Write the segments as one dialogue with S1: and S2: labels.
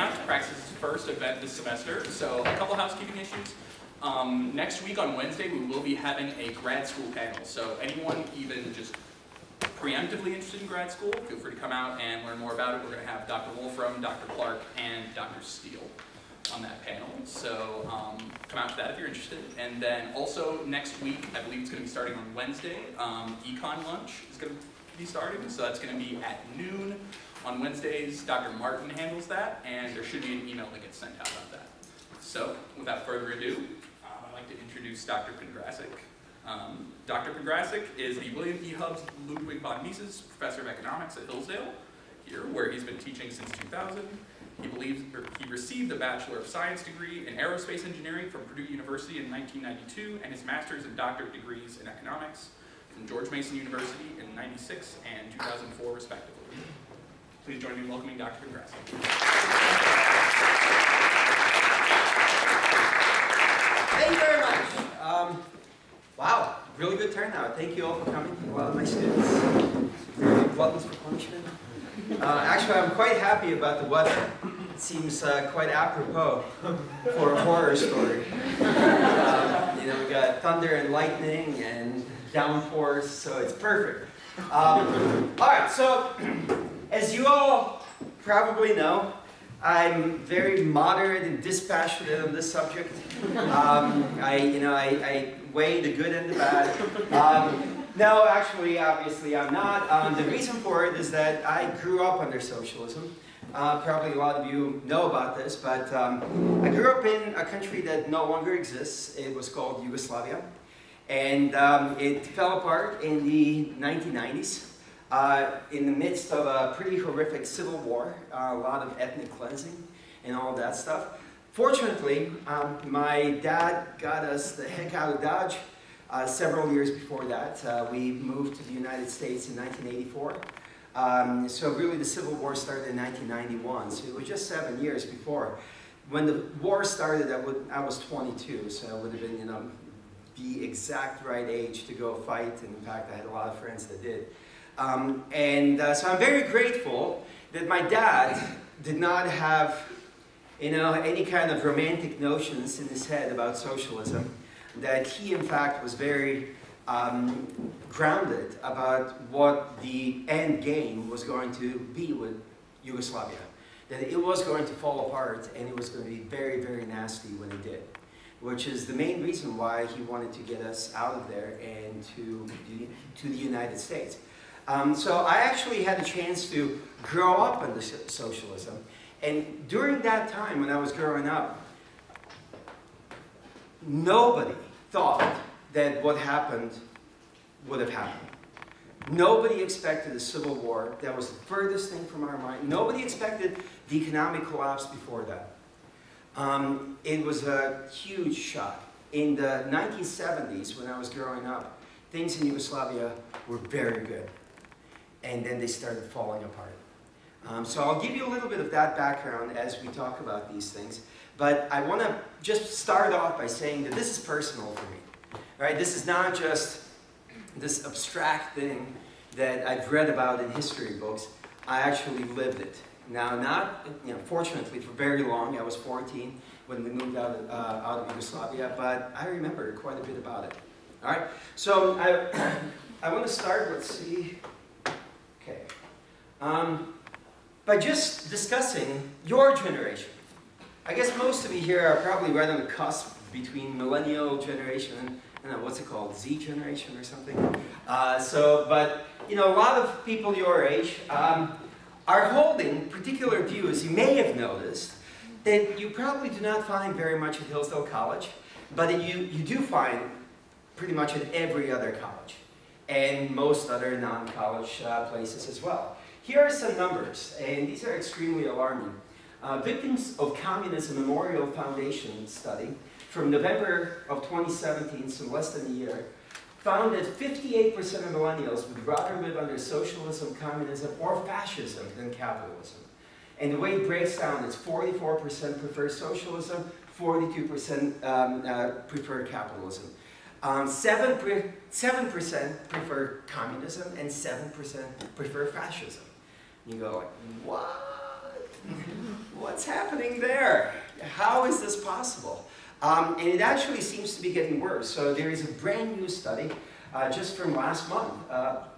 S1: Praxis. Praxis' first event this semester, so a couple housekeeping issues. Next week on Wednesday, we will be having a grad school panel, so anyone even just preemptively interested in grad school, feel free to come out and learn more about it. We're going to have Dr. Wolfram, Dr. Clark, and Dr. Steele on that panel, so come out to that if you're interested. And then also next week, I believe it's going to be starting on Wednesday, Econ Lunch is going to be starting, so that's going to be at noon on Wednesdays. Dr. Martin handles that, and there should be an email that gets sent out about that. So, without further ado, I'd like to introduce Dr. Pongracic. Dr. Pongracic is the William E. Hubbs Ludwig von Mises Professor of Economics at Hillsdale, here, where he's been teaching since 2000. He received a Bachelor of Science degree in Aerospace Engineering from Purdue University in 1992, and his master's and doctorate degrees in economics from George Mason University in 1996 and 2004, respectively. Please join me in welcoming Dr. Pongracic.
S2: Thank you very much. Wow, really good turnout. Thank you all for coming. A lot of my students. Really gluttons for punishment. Actually, I'm quite happy about the weather. It seems quite apropos for a horror story. We got thunder and lightning and downpours, so it's perfect. All right, so as you all probably know, I'm very moderate and dispassionate on this subject. I weigh the good and the bad. No, actually, obviously, I'm not. The reason for it is that I grew up under socialism. Probably a lot of you know about this, but I grew up in a country that no longer exists. It was called Yugoslavia, and it fell apart in the 1990s. In the midst of a pretty horrific civil war, a lot of ethnic cleansing and all that stuff. Fortunately, my dad got us the heck out of Dodge several years before that. We moved to the United States in 1984. So really the Civil War started in 1991, so it was just 7 years before. When the war started, I was 22, so I would have been the exact right age to go fight, and in fact I had a lot of friends that did. So I'm very grateful that my dad did not have, any kind of romantic notions in his head about socialism, that he in fact was very grounded about what the end game was going to be with Yugoslavia. That it was going to fall apart and it was going to be very, very nasty when it did. Which is the main reason why he wanted to get us out of there and to the United States. So I actually had a chance to grow up under socialism, and during that time when I was growing up, nobody thought that what happened would have happened. Nobody expected a civil war. That was the furthest thing from our mind. Nobody expected the economic collapse before that. It was a huge shock. In the 1970s, when I was growing up, things in Yugoslavia were very good. And then they started falling apart. So I'll give you a little bit of that background as we talk about these things. But I want to just start off by saying that this is personal for me. Right? This is not just this abstract thing that I've read about in history books. I actually lived it. Now, not fortunately for very long. I was 14 when we moved out of Yugoslavia, but I remember quite a bit about it. All right. So I want to start. Let's see. Okay. By just discussing your generation. I guess most of you here are probably right on the cusp between millennial generation and, I don't know, what's it called, Z generation or something. But a lot of people your age are holding particular views. You may have noticed that you probably do not find very much at Hillsdale College, but you do find pretty much at every other college and most other non-college places as well. Here are some numbers, and these are extremely alarming. Victims of Communism Memorial Foundation study from November of 2017, so less than a year, found that 58% of millennials would rather live under socialism, communism, or fascism than capitalism. And the way it breaks down, it's 44% prefer socialism, 42% prefer capitalism. 7% prefer communism, and 7% prefer fascism. You go like, what? what's happening there? How is this possible? And it actually seems to be getting worse. So there is a brand new study just from last month.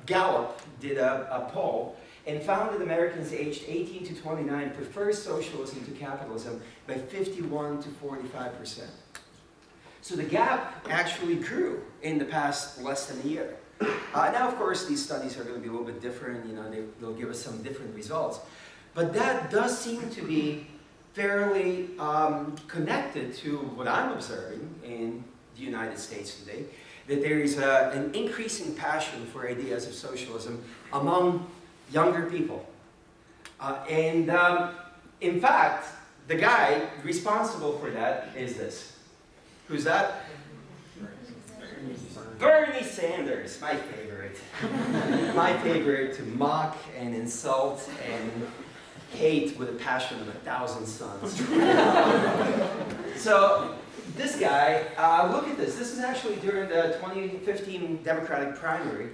S2: Gallup did a poll and found that Americans aged 18 to 29 prefer socialism to capitalism by 51 to 45%. So the gap actually grew in the past less than a year. Now, of course, these studies are going to be a little bit different. You know, they'll give us some different results. But that does seem to be fairly connected to what I'm observing in the United States today, that there is an increasing passion for ideas of socialism among younger people. In fact, the guy responsible for that is this. Who's that? Bernie Sanders, my favorite. My favorite to mock and insult and hate with a passion of 1,000 suns. So this guy, look at this. This is actually during the 2015 Democratic primary.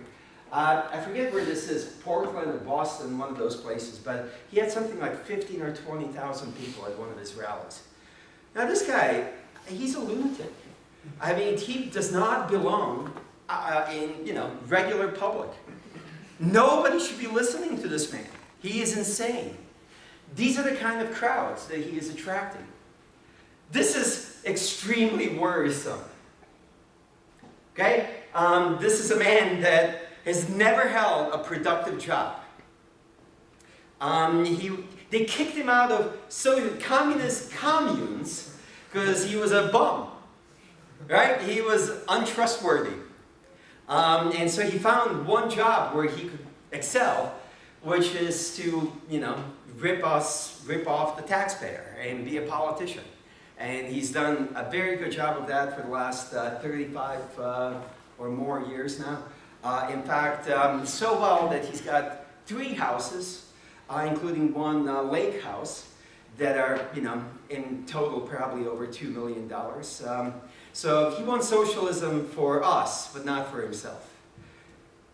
S2: I forget where this is, Portland or Boston, one of those places, but he had something like 15 or 20,000 people at one of his rallies. Now this guy, he's a lunatic. I mean, he does not belong in, regular public. Nobody should be listening to this man. He is insane. These are the kind of crowds that he is attracting. This is extremely worrisome. Okay? This is a man that has never held a productive job. They kicked him out of communist communes because he was a bum. Right? He was untrustworthy. And so he found one job where he could excel, which is to, rip off the taxpayer and be a politician. And he's done a very good job of that for the last 35 or more years now. In fact, so well that he's got 3 houses, including one lake house, that are, in total probably over $2 million. So he wants socialism for us, but not for himself.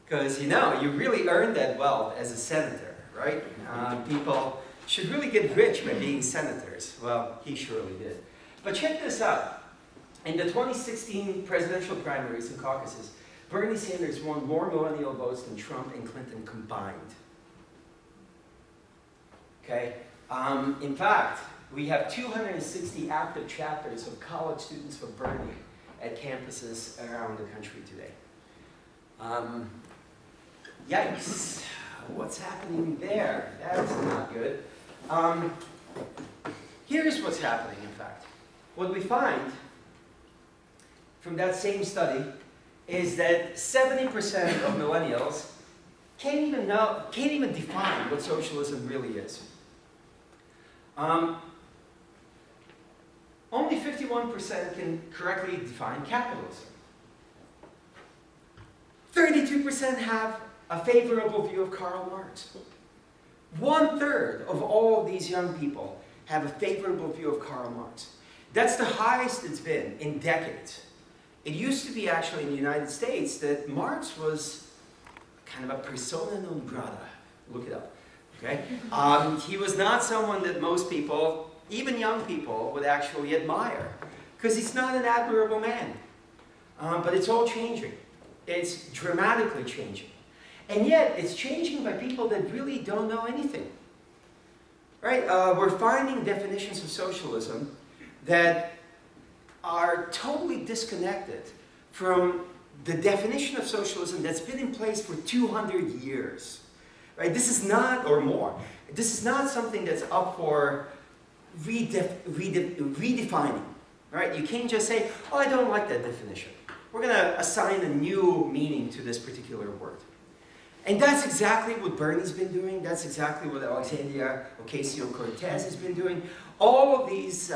S2: Because, you really earn that wealth as a senator, right? People should really get rich by being senators. Well, he surely did. But check this out. In the 2016 presidential primaries and caucuses, Bernie Sanders won more millennial votes than Trump and Clinton combined. Okay? In fact, we have 260 active chapters of college students for Bernie at campuses around the country today. Yikes. What's happening there? That's not good. Here's what's happening, in fact. What we find from that same study is that 70% of millennials can't even define what socialism really is. Only 51% can correctly define capitalism. 32% have a favorable view of Karl Marx. 1/3 of all of these young people have a favorable view of Karl Marx. That's the highest it's been in decades. It used to be actually in the United States that Marx was kind of a persona non grata. Look it up. Okay? He was not someone that most people, even young people, would actually admire. Because he's not an admirable man. But it's all changing. It's dramatically changing. And yet, it's changing by people that really don't know anything. Right? We're finding definitions of socialism that are totally disconnected from the definition of socialism that's been in place for 200 years. Right? This is not, or more, this is not something that's up for redefining. Right? You can't just say, oh, I don't like that definition. We're going to assign a new meaning to this particular word. And that's exactly what Bernie's been doing. That's exactly what Alexandria Ocasio-Cortez has been doing. All of these,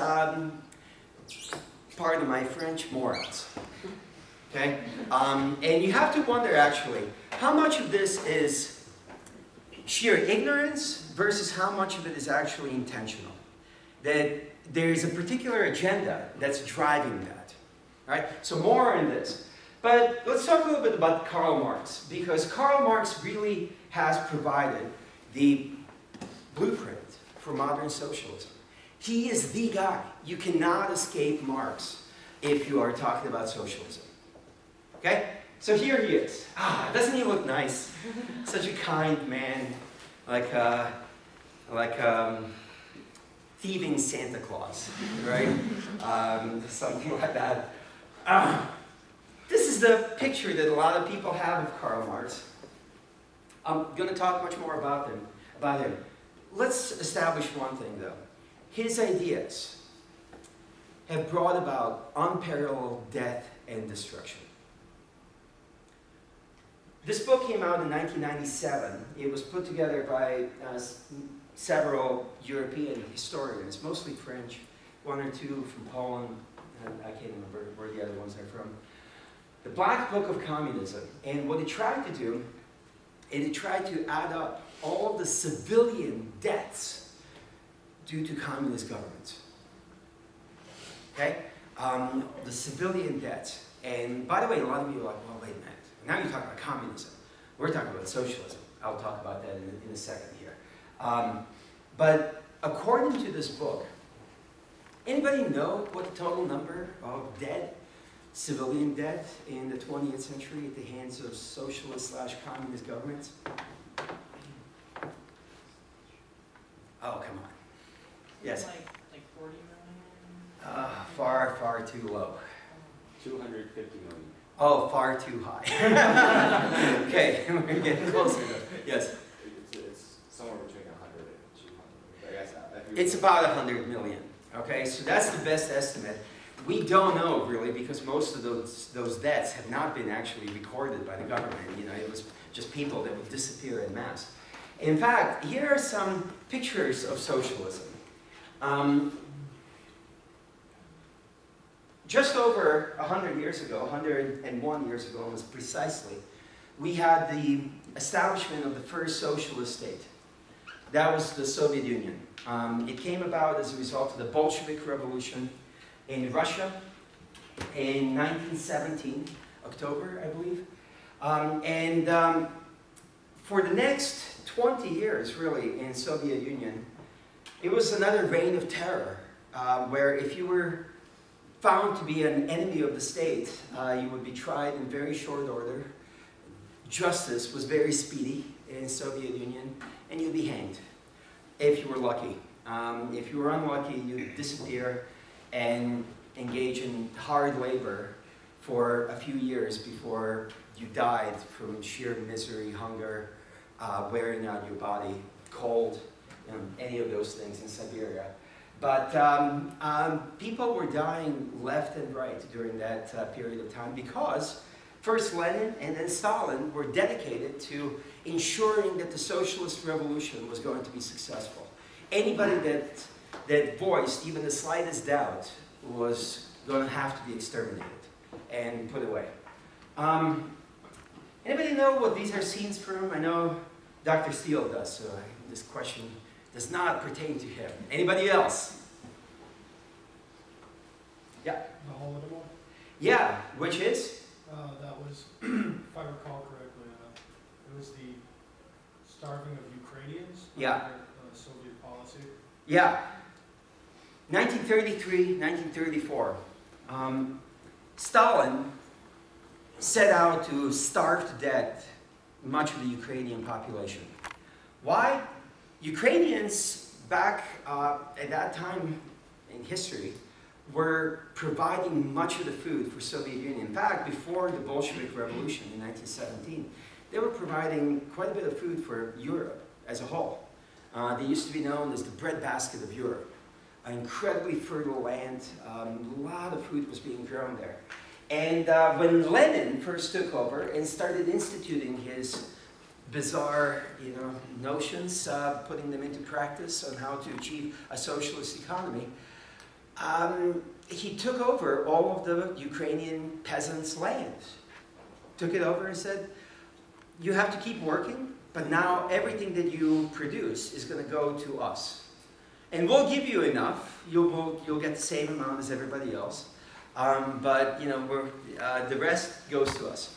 S2: pardon my French, morons. Okay? And you have to wonder, actually, how much of this is sheer ignorance versus how much of it is actually intentional. That there is a particular agenda that's driving that. Right? So more on this. But let's talk a little bit about Karl Marx, because Karl Marx really has provided the blueprint for modern socialism. He is the guy. You cannot escape Marx if you are talking about socialism. Okay? So here he is. Doesn't he look nice? Such a kind man, like thieving Santa Claus, right? Something like that. This is the picture that a lot of people have of Karl Marx. I'm going to talk much more about him. Let's establish one thing, though. His ideas have brought about unparalleled death and destruction. This book came out in 1997. It was put together by several European historians, mostly French, one or two from Poland, and I can't remember where the other ones are from. The Black Book of Communism. And what it tried to do, it tried to add up all of the civilian deaths due to communist governments. Okay? The civilian deaths. And by the way, a lot of you are like, well, wait a minute. Now you're talking about communism. We're talking about socialism. I'll talk about that in a second here. But according to this book, anybody know what the total number of dead, civilian death in the 20th century at the hands of socialist/communist governments? Oh, come on. Yes?
S3: Like 40 million?
S2: Far, far too low.
S4: 250 million.
S2: Oh, far too high. Okay, we're getting closer. Yes?
S4: It's somewhere between 100 and 200. I guess
S2: It's about 100 million. Okay, so that's the best estimate. We don't know really because most of those deaths have not been actually recorded by the government. You know, it was just people that would disappear en masse. In fact, here are some pictures of socialism. Just over 100 years ago, 101 years ago almost precisely, we had the establishment of the first socialist state. That was the Soviet Union. It came about as a result of the Bolshevik Revolution in Russia in 1917, October, I believe. For the next 20 years, really, in Soviet Union, it was another reign of terror, where if you were found to be an enemy of the state, you would be tried in very short order. Justice was very speedy in Soviet Union, and you'd be hanged, if you were lucky. If you were unlucky, you'd disappear and engage in hard labor for a few years before you died from sheer misery, hunger, wearing out your body, cold, any of those things in Siberia. But people were dying left and right during that period of time because first Lenin and then Stalin were dedicated to ensuring that the socialist revolution was going to be successful. Anybody that voiced even the slightest doubt was going to have to be exterminated and put away. Anybody know what these are scenes from? I know Dr. Steele does, so this question does not pertain to him. Anybody else? Yeah?
S5: The Holodomor?
S2: Yeah, which is?
S5: That was, if I recall correctly, it was the starving of Ukrainians
S2: Yeah.
S5: under Soviet policy.
S2: Yeah. 1933, 1934. Stalin set out to starve to death much of the Ukrainian population. Why? Ukrainians back at that time in history were providing much of the food for Soviet Union. In fact, before the Bolshevik Revolution in 1917, they were providing quite a bit of food for Europe as a whole. They used to be known as the breadbasket of Europe. An incredibly fertile land, a lot of food was being grown there. And when Lenin first took over and started instituting his bizarre, notions, putting them into practice on how to achieve a socialist economy, he took over all of the Ukrainian peasants' land. Took it over and said, you have to keep working, but now everything that you produce is going to go to us. And we'll give you enough. You'll get the same amount as everybody else. But the rest goes to us.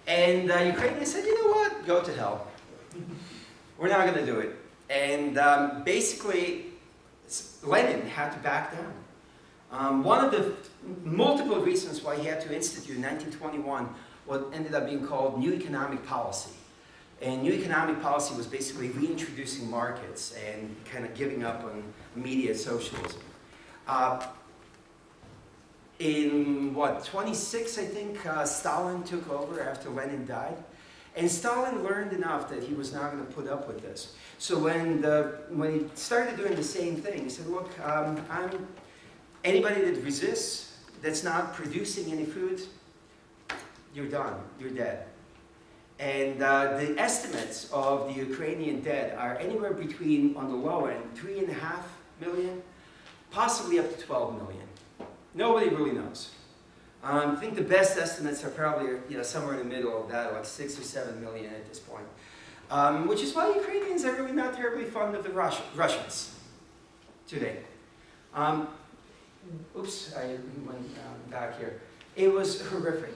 S2: And Ukrainians said, you know what? Go to hell. We're not going to do it. And basically, Lenin had to back down. One of the multiple reasons why he had to institute in 1921 what ended up being called New Economic Policy. And New Economic Policy was basically reintroducing markets and kind of giving up on immediate socialism. In 26, I think, Stalin took over after Lenin died. And Stalin learned enough that he was not going to put up with this. So when he started doing the same thing, he said, look, anybody that resists, that's not producing any food, you're done, you're dead. And the estimates of the Ukrainian dead are anywhere between, on the low end, 3.5 million, possibly up to 12 million. Nobody really knows. I think the best estimates are probably somewhere in the middle of that, like 6 or 7 million at this point. Which is why Ukrainians are really not terribly fond of the Russians today. Oops, I went back here. It was horrific.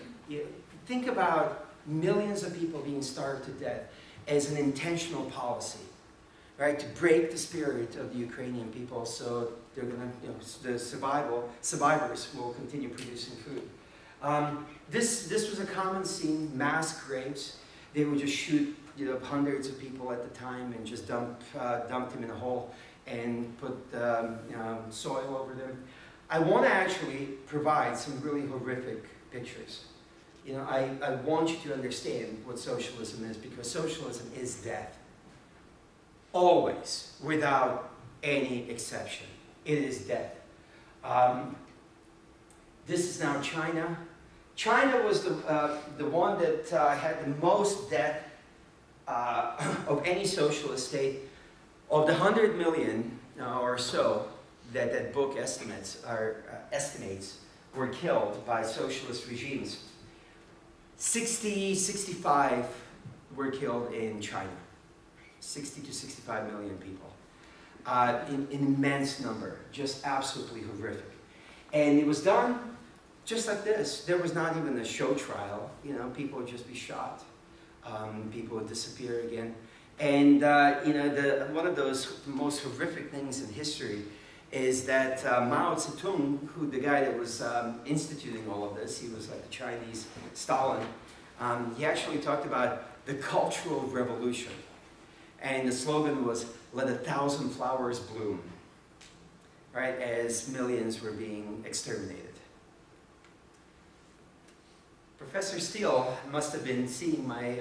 S2: Think about millions of people being starved to death as an intentional policy, right? To break the spirit of the Ukrainian people, so they're going to, the survivors will continue producing food. This was a common scene, mass graves. They would just shoot, hundreds of people at the time and just dump them in a hole and put soil over them. I want to actually provide some really horrific pictures. I want you to understand what socialism is, because socialism is death. Always, without any exception. It is death. This is now China. China was the one that had the most death of any socialist state. Of the 100 million or so that that book estimates were killed by socialist regimes, 65 were killed in China. 60 to 65 million people. An immense number, just absolutely horrific. And it was done just like this. There was not even a show trial. People would just be shot. People would disappear again. And one of those most horrific things in history is that Mao Zedong, who the guy that was instituting all of this, he was like the Chinese Stalin, he actually talked about the Cultural Revolution. And the slogan was, "Let 1,000 flowers bloom," right, as millions were being exterminated. Professor Steele must have been seeing my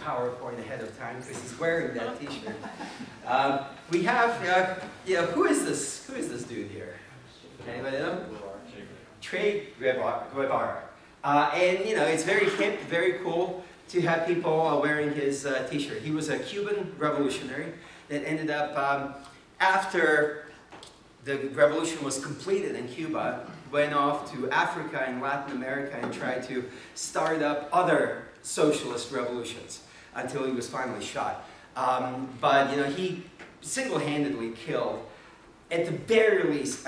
S2: PowerPoint ahead of time, because he's wearing that T-shirt. We have, who is this? Who is this dude here? Anybody know? Che Guevara. And it's very hip, very cool to have people wearing his T-shirt. He was a Cuban revolutionary that ended up, after the revolution was completed in Cuba, went off to Africa and Latin America and tried to start up other socialist revolutions until he was finally shot. But he single-handedly killed, at the very least,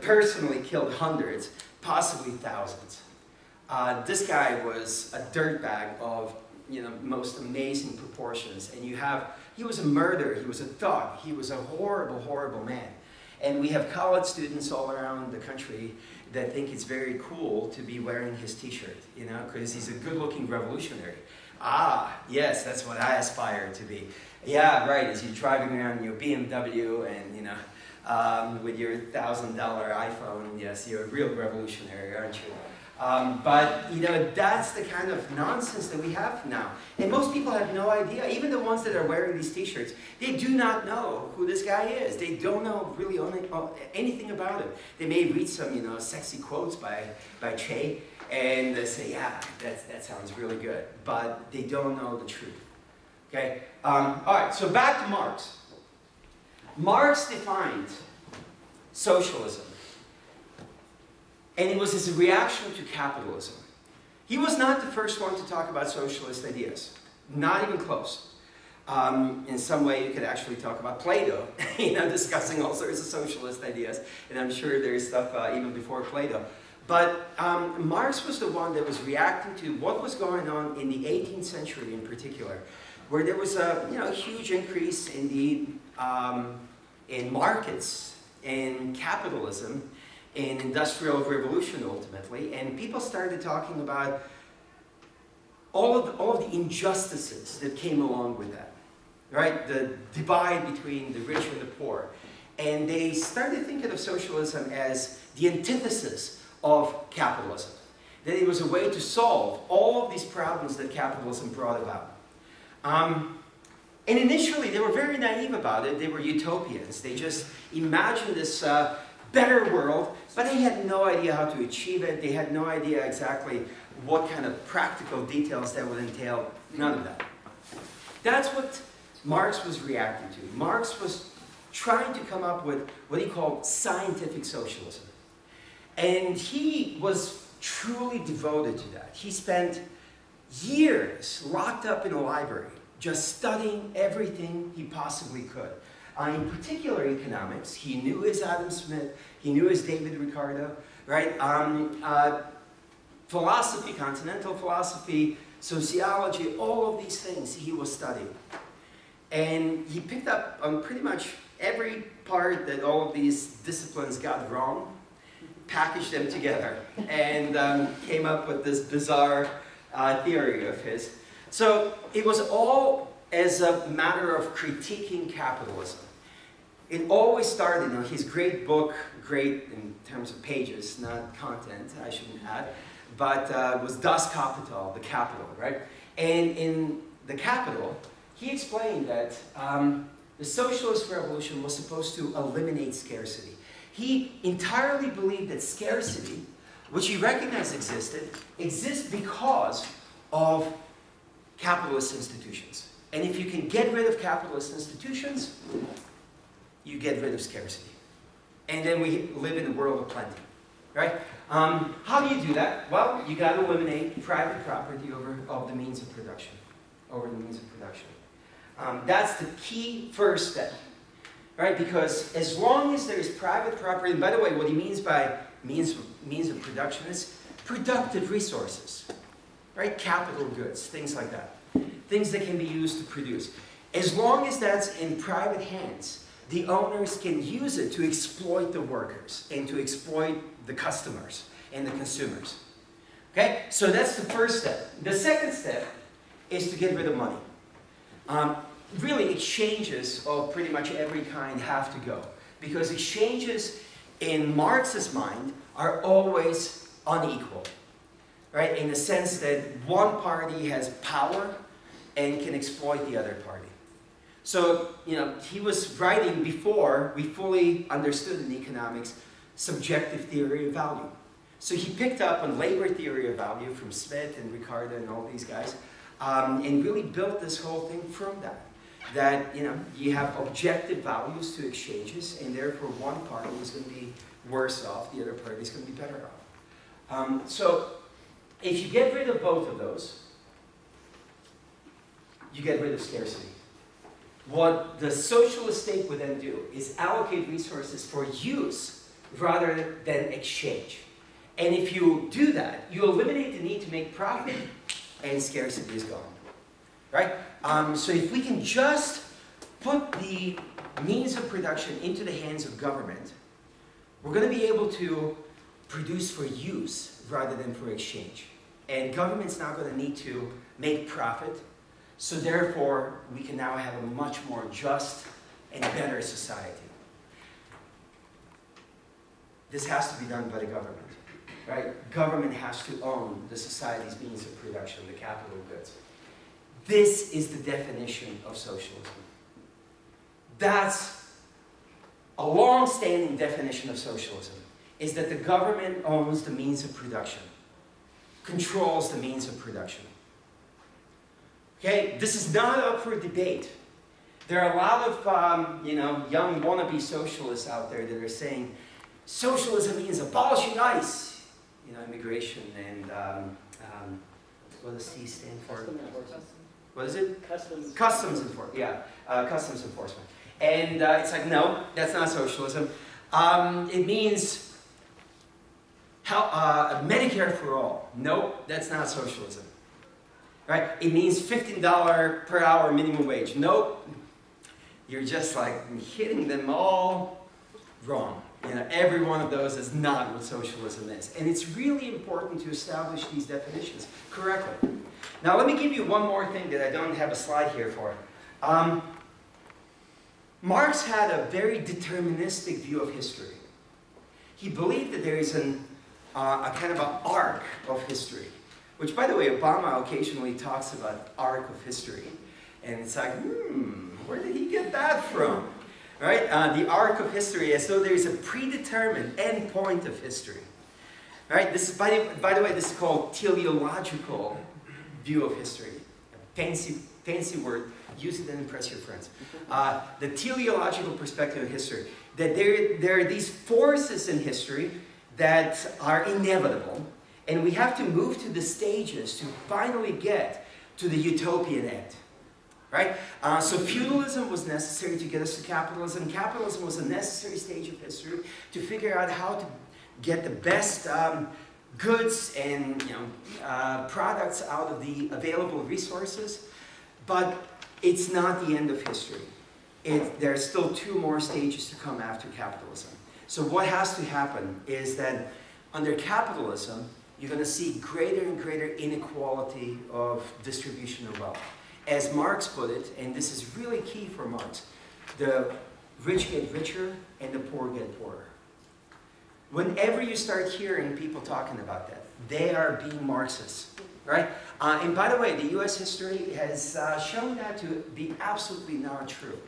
S2: personally killed hundreds, possibly thousands. This guy was a dirtbag of most amazing proportions. And he was a murderer, he was a thug, he was a horrible, horrible man. And we have college students all around the country that think it's very cool to be wearing his T-shirt, because he's a good-looking revolutionary. Ah, yes, that's what I aspire to be. Yeah, right, as you're driving around in your BMW and, with your $1,000 iPhone, yes, you're a real revolutionary, aren't you? But that's the kind of nonsense that we have now. And most people have no idea. Even the ones that are wearing these T-shirts, they do not know who this guy is. They don't know really anything about him. They may read some, sexy quotes by Che, and they say, yeah, that sounds really good. But they don't know the truth. Okay? All right, so back to Marx. Marx defined socialism. And it was his reaction to capitalism. He was not the first one to talk about socialist ideas. Not even close. In some way, you could actually talk about Plato, discussing all sorts of socialist ideas. And I'm sure there's stuff even before Plato. But Marx was the one that was reacting to what was going on in the 18th century in particular, where there was a huge increase in in markets, in capitalism, in industrial revolution ultimately, and people started talking about all of the injustices that came along with that, right? The divide between the rich and the poor. And they started thinking of socialism as the antithesis of capitalism. That it was a way to solve all of these problems that capitalism brought about. And initially, they were very naive about it. They were utopians. They just imagined this better world, but they had no idea how to achieve it. They had no idea exactly what kind of practical details that would entail. None of that. That's what Marx was reacting to. Marx was trying to come up with what he called scientific socialism. And he was truly devoted to that. He spent years locked up in a library, just studying everything he possibly could. In particular, economics. He knew his Adam Smith, he knew his David Ricardo, right? Philosophy, continental philosophy, sociology, all of these things he was studying. And he picked up on pretty much every part that all of these disciplines got wrong, packaged them together, and came up with this bizarre theory of his. So it was all as a matter of critiquing capitalism. It always started, his great book, great in terms of pages, not content, I shouldn't add, but was Das Kapital, the capital, right? And in the capital, he explained that the socialist revolution was supposed to eliminate scarcity. He entirely believed that scarcity, which he recognized exists because of capitalist institutions. And if you can get rid of capitalist institutions, you get rid of scarcity. And then we live in a world of plenty, right? How do you do that? Well, you got to eliminate private property over the means of production. That's the key first step, right? Because as long as there is private property, and by the way, what he means by means of production is productive resources, right? Capital goods, things like that. Things that can be used to produce. As long as that's in private hands, the owners can use it to exploit the workers and to exploit the customers and the consumers. Okay? So that's the first step. The second step is to get rid of money. Really, exchanges of pretty much every kind have to go. Because exchanges, in Marx's mind, are always unequal. Right? In the sense that one party has power and can exploit the other party. So, he was writing before we fully understood in economics subjective theory of value. So he picked up on labor theory of value from Smith and Ricardo and all these guys, and really built this whole thing from that. That, you have objective values to exchanges, and therefore one party is going to be worse off, the other party is going to be better off. So if you get rid of both of those, you get rid of scarcity. What the socialist state would then do is allocate resources for use rather than exchange. And if you do that, you eliminate the need to make profit, and scarcity is gone. Right? So if we can just put the means of production into the hands of government, we're going to be able to produce for use rather than for exchange. And government's not going to need to make profit. So therefore, we can now have a much more just and better society. This has to be done by the government, right? Government has to own the society's means of production, the capital goods. This is the definition of socialism. That's a long-standing definition of socialism, is that the government owns the means of production, controls the means of production. Okay, this is not up for debate. There are a lot of young wannabe socialists out there that are saying socialism means abolishing ICE, immigration and what does C stand for? What is it? Customs enforcement. Yeah, customs enforcement. And it's like, no, that's not socialism. It means Medicare for all. No, that's not socialism. Right? It means $15 per hour minimum wage. Nope. you're just like hitting them all wrong. You know, every one of those is not what socialism is. And it's really important to establish these definitions correctly. Now let me give you one more thing that I don't have a slide here for. Marx had a very deterministic view of history. He believed that there is a kind of an arc of history, which, by the way, Obama occasionally talks about arc of history. And it's like, where did he get that from? Right? The arc of history, as though there's a predetermined end point of history. Right? This is, by the way, this is called teleological view of history. Fancy word. Use it and impress your friends. The teleological perspective of history. That there are these forces in history that are inevitable, and we have to move to the stages to finally get to the utopian end. Right? So feudalism was necessary to get us to capitalism. Capitalism was a necessary stage of history to figure out how to get the best goods and products out of the available resources. But it's not the end of history. There are still 2 more stages to come after capitalism. So what has to happen is that under capitalism, you're going to see greater and greater inequality of distribution of wealth. As Marx put it, and this is really key for Marx, the rich get richer and the poor get poorer. Whenever you start hearing people talking about that, they are being Marxists, right? And by the way, the US history has shown that to be absolutely not true,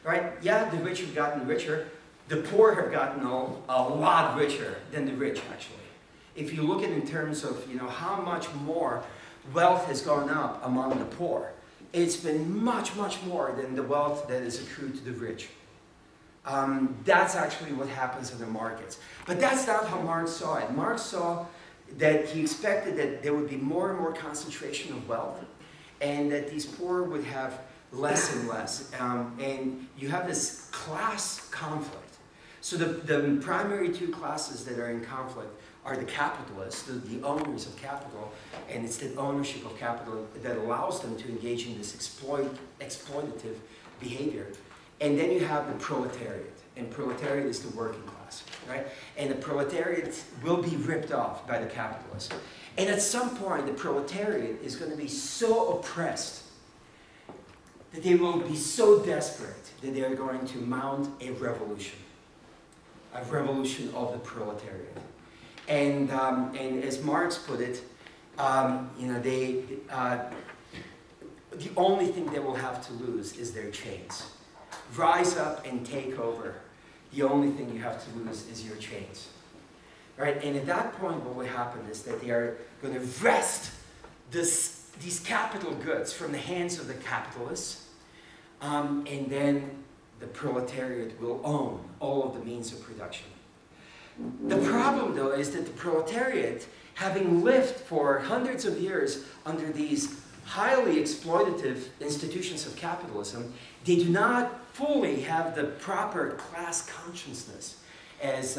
S2: right? Yeah, the rich have gotten richer. The poor have gotten a lot richer than the rich, actually. If you look at it in terms of how much more wealth has gone up among the poor, it's been much, much more than the wealth that is accrued to the rich. That's actually what happens in the markets. But that's not how Marx saw it. Marx saw that he expected that there would be more and more concentration of wealth, and that these poor would have less and less. And you have this class conflict. So the primary 2 classes that are in conflict are the capitalists, the owners of capital, and it's the ownership of capital that allows them to engage in this exploitative behavior. And then you have the proletariat, and proletariat is the working class, right? And the proletariat will be ripped off by the capitalists. And at some point, the proletariat is going to be so oppressed that they will be so desperate that they are going to mount a revolution of the proletariat. And as Marx put it, the only thing they will have to lose is their chains. Rise up and take over. The only thing you have to lose is your chains. Right? And at that point, what will happen is that they are going to wrest these capital goods from the hands of the capitalists, and then the proletariat will own all of the means of production. The problem, though, is that the proletariat, having lived for hundreds of years under these highly exploitative institutions of capitalism, they do not fully have the proper class consciousness, as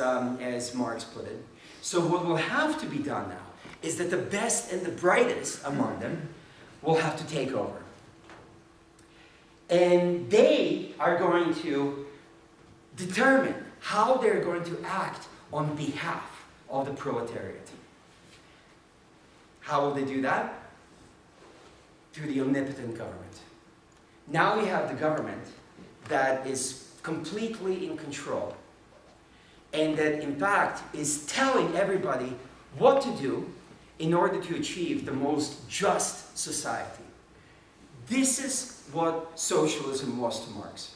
S2: Marx put it. So what will have to be done now is that the best and the brightest among them will have to take over. And they are going to determine how they're going to act on behalf of the proletariat. How will they do that? Through the omnipotent government. Now we have the government that is completely in control, and that in fact is telling everybody what to do in order to achieve the most just society. This is what socialism was to Marx.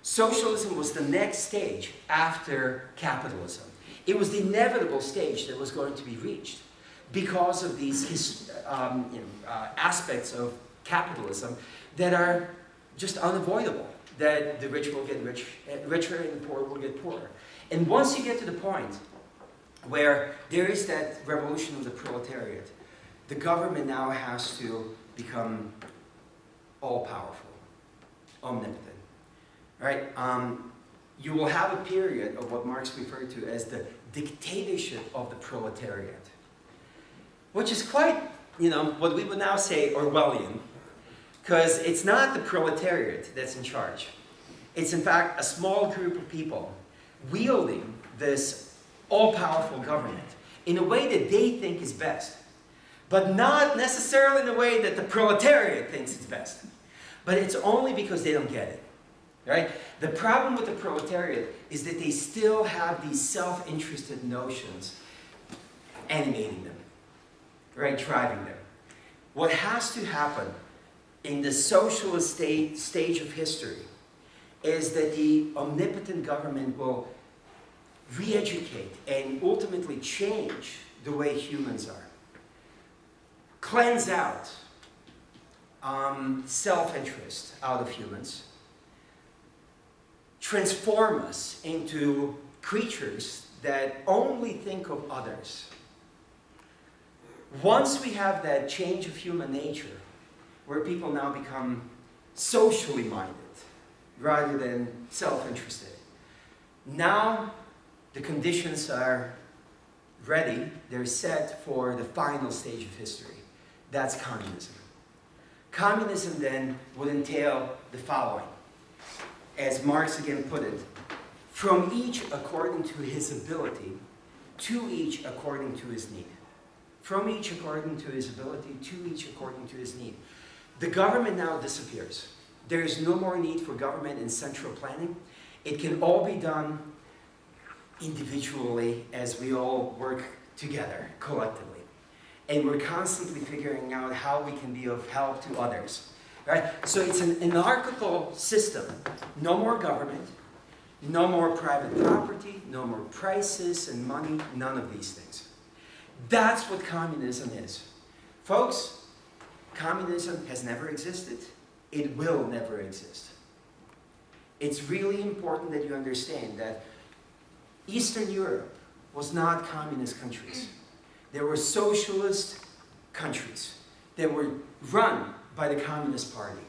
S2: Socialism was the next stage after capitalism. It was the inevitable stage that was going to be reached because of these aspects of capitalism that are just unavoidable. That the rich will get richer and the poor will get poorer. And once you get to the point where there is that revolution of the proletariat, the government now has to become all-powerful, omnipotent. Right? You will have a period of what Marx referred to as the dictatorship of the proletariat, which is quite, what we would now say Orwellian, because it's not the proletariat that's in charge. It's in fact a small group of people wielding this all-powerful government in a way that they think is best, but not necessarily in the way that the proletariat thinks it's best. But it's only because they don't get it, right? The problem with the proletariat is that they still have these self-interested notions animating them, right, driving them. What has to happen in the socialist stage of history is that the omnipotent government will re-educate and ultimately change the way humans are. Cleanse out self-interest out of humans. Transform us into creatures that only think of others. Once we have that change of human nature, where people now become socially minded rather than self-interested, now the conditions are ready, they're set for the final stage of history. That's communism. Communism then would entail the following. As Marx again put it, from each according to his ability, to each according to his need. From each according to his ability, to each according to his need. The government now disappears. There is no more need for government and central planning. It can all be done individually as we all work together, collectively. And we're constantly figuring out how we can be of help to others. Right? So it's an anarchical system. No more government, no more private property, no more prices and money, none of these things. That's what communism is. Folks, communism has never existed. It will never exist. It's really important that you understand that Eastern Europe was not communist countries. There were socialist countries that were run by the Communist Party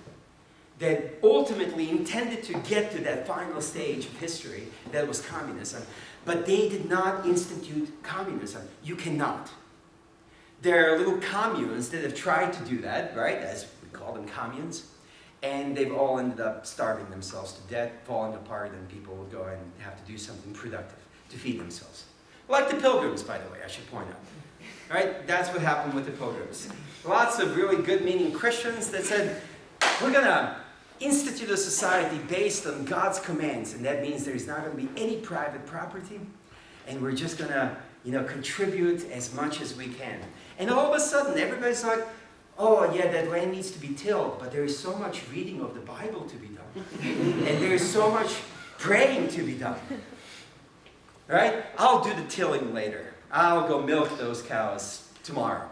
S2: that ultimately intended to get to that final stage of history that was communism, but they did not institute communism. You cannot. There are little communes that have tried to do that, right, as we call them communes, and they've all ended up starving themselves to death, falling apart, and people will go and have to do something productive to feed themselves. Like the Pilgrims, by the way, I should point out. Right? That's what happened with the Pilgrims. Lots of really good-meaning Christians that said, we're going to institute a society based on God's commands, and that means there's not going to be any private property, and we're just going to, contribute as much as we can. And all of a sudden, everybody's like, oh yeah, that land needs to be tilled, but there is so much reading of the Bible to be done. And there is so much praying to be done. Right? I'll do the tilling later. I'll go milk those cows tomorrow.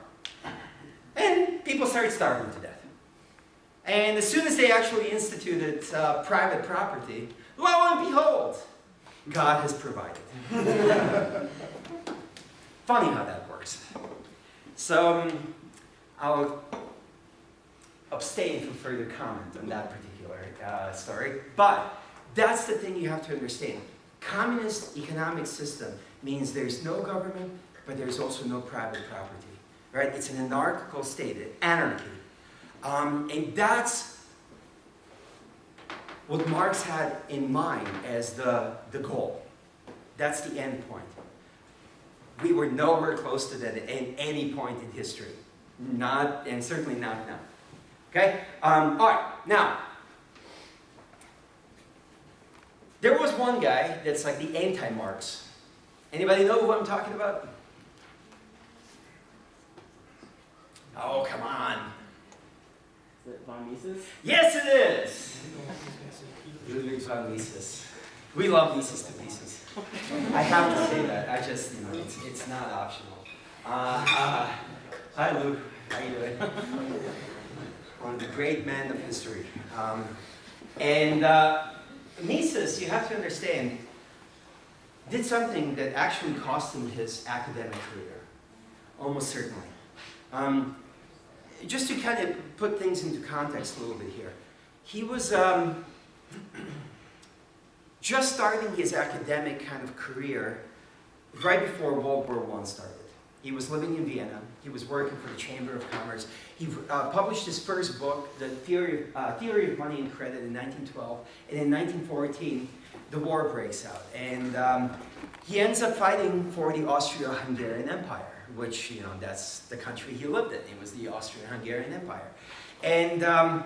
S2: And people started starving to death. And as soon as they actually instituted private property, lo and behold, God has provided. Funny how that works. So I'll abstain from further comment on that particular story. But that's the thing you have to understand. Communist economic system means there's no government, but there's also no private property. Right? It's an anarchical state, anarchy. And that's what Marx had in mind as the goal. That's the end point. We were nowhere close to that at any point in history. Not, and certainly not now. Okay? All right, now, there was one guy that's like the anti-Marx. Anybody know who I'm talking about? Oh, come on.
S3: Is it von Mises?
S2: Yes, it is! Ludwig von Mises. We love Mises to pieces. I have to say that. I just, it's not optional. Hi, Luke. How you doing? One of the great men of history. Mises, you have to understand, did something that actually cost him his academic career. Almost certainly. Just to kind of put things into context a little bit here. He was just starting his academic kind of career right before World War I started. He was living in Vienna. He was working for the Chamber of Commerce. He published his first book, The Theory of Money and Credit, in 1912. And in 1914, the war breaks out. And he ends up fighting for the Austro-Hungarian Empire, which, you know, that's the country he lived in. It was the Austro-Hungarian Empire. And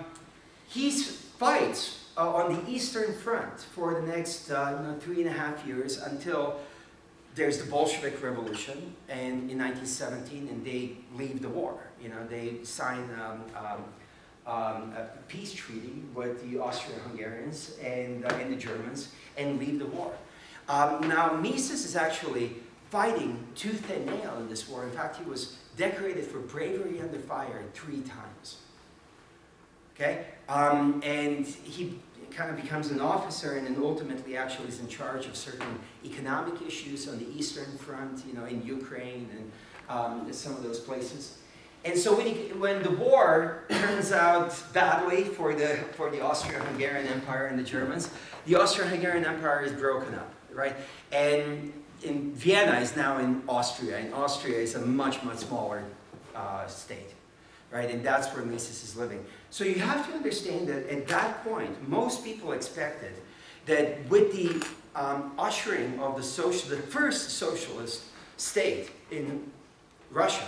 S2: he fights on the Eastern Front for the next 3.5 years until there's the Bolshevik Revolution and in 1917, and they leave the war. You know, they sign a peace treaty with the Austro-Hungarians and the Germans and leave the war. Now, Mises is actually fighting tooth and nail in this war. In fact, he was decorated for bravery under fire 3 times. Okay? And he kind of becomes an officer and then ultimately actually is in charge of certain economic issues on the Eastern Front, you know, in Ukraine and some of those places. And so when the war turns out badly for the Austro-Hungarian Empire and the Germans, the Austro-Hungarian Empire is broken up, right? And in Vienna is now in Austria, and Austria is a much, much smaller state, right? And that's where Mises is living. So you have to understand that at that point, most people expected that with the ushering of the first socialist state in Russia,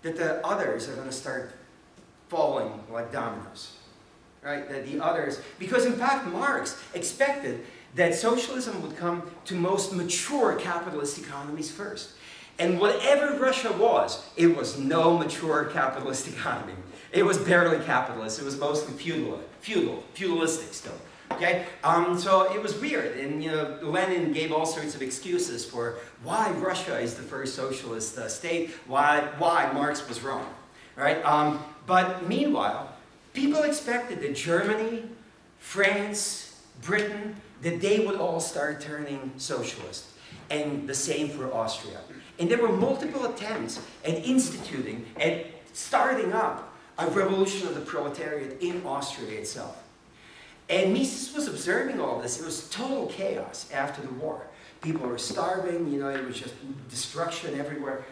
S2: that the others are going to start falling like dominoes, right? That the others, because in fact Marx expected that socialism would come to most mature capitalist economies first. And whatever Russia was, it was no mature capitalist economy. It was barely capitalist. It was mostly feudalistic still. Okay, so it was weird, and you know, Lenin gave all sorts of excuses for why Russia is the first socialist state, why Marx was wrong, right? But meanwhile, people expected that Germany, France, Britain, that they would all start turning socialist, and the same for Austria. And there were multiple attempts at instituting, at starting up a revolution of the proletariat in Austria itself. And Mises was observing all of this. It was total chaos after the war. People were starving, you know, it was just destruction everywhere.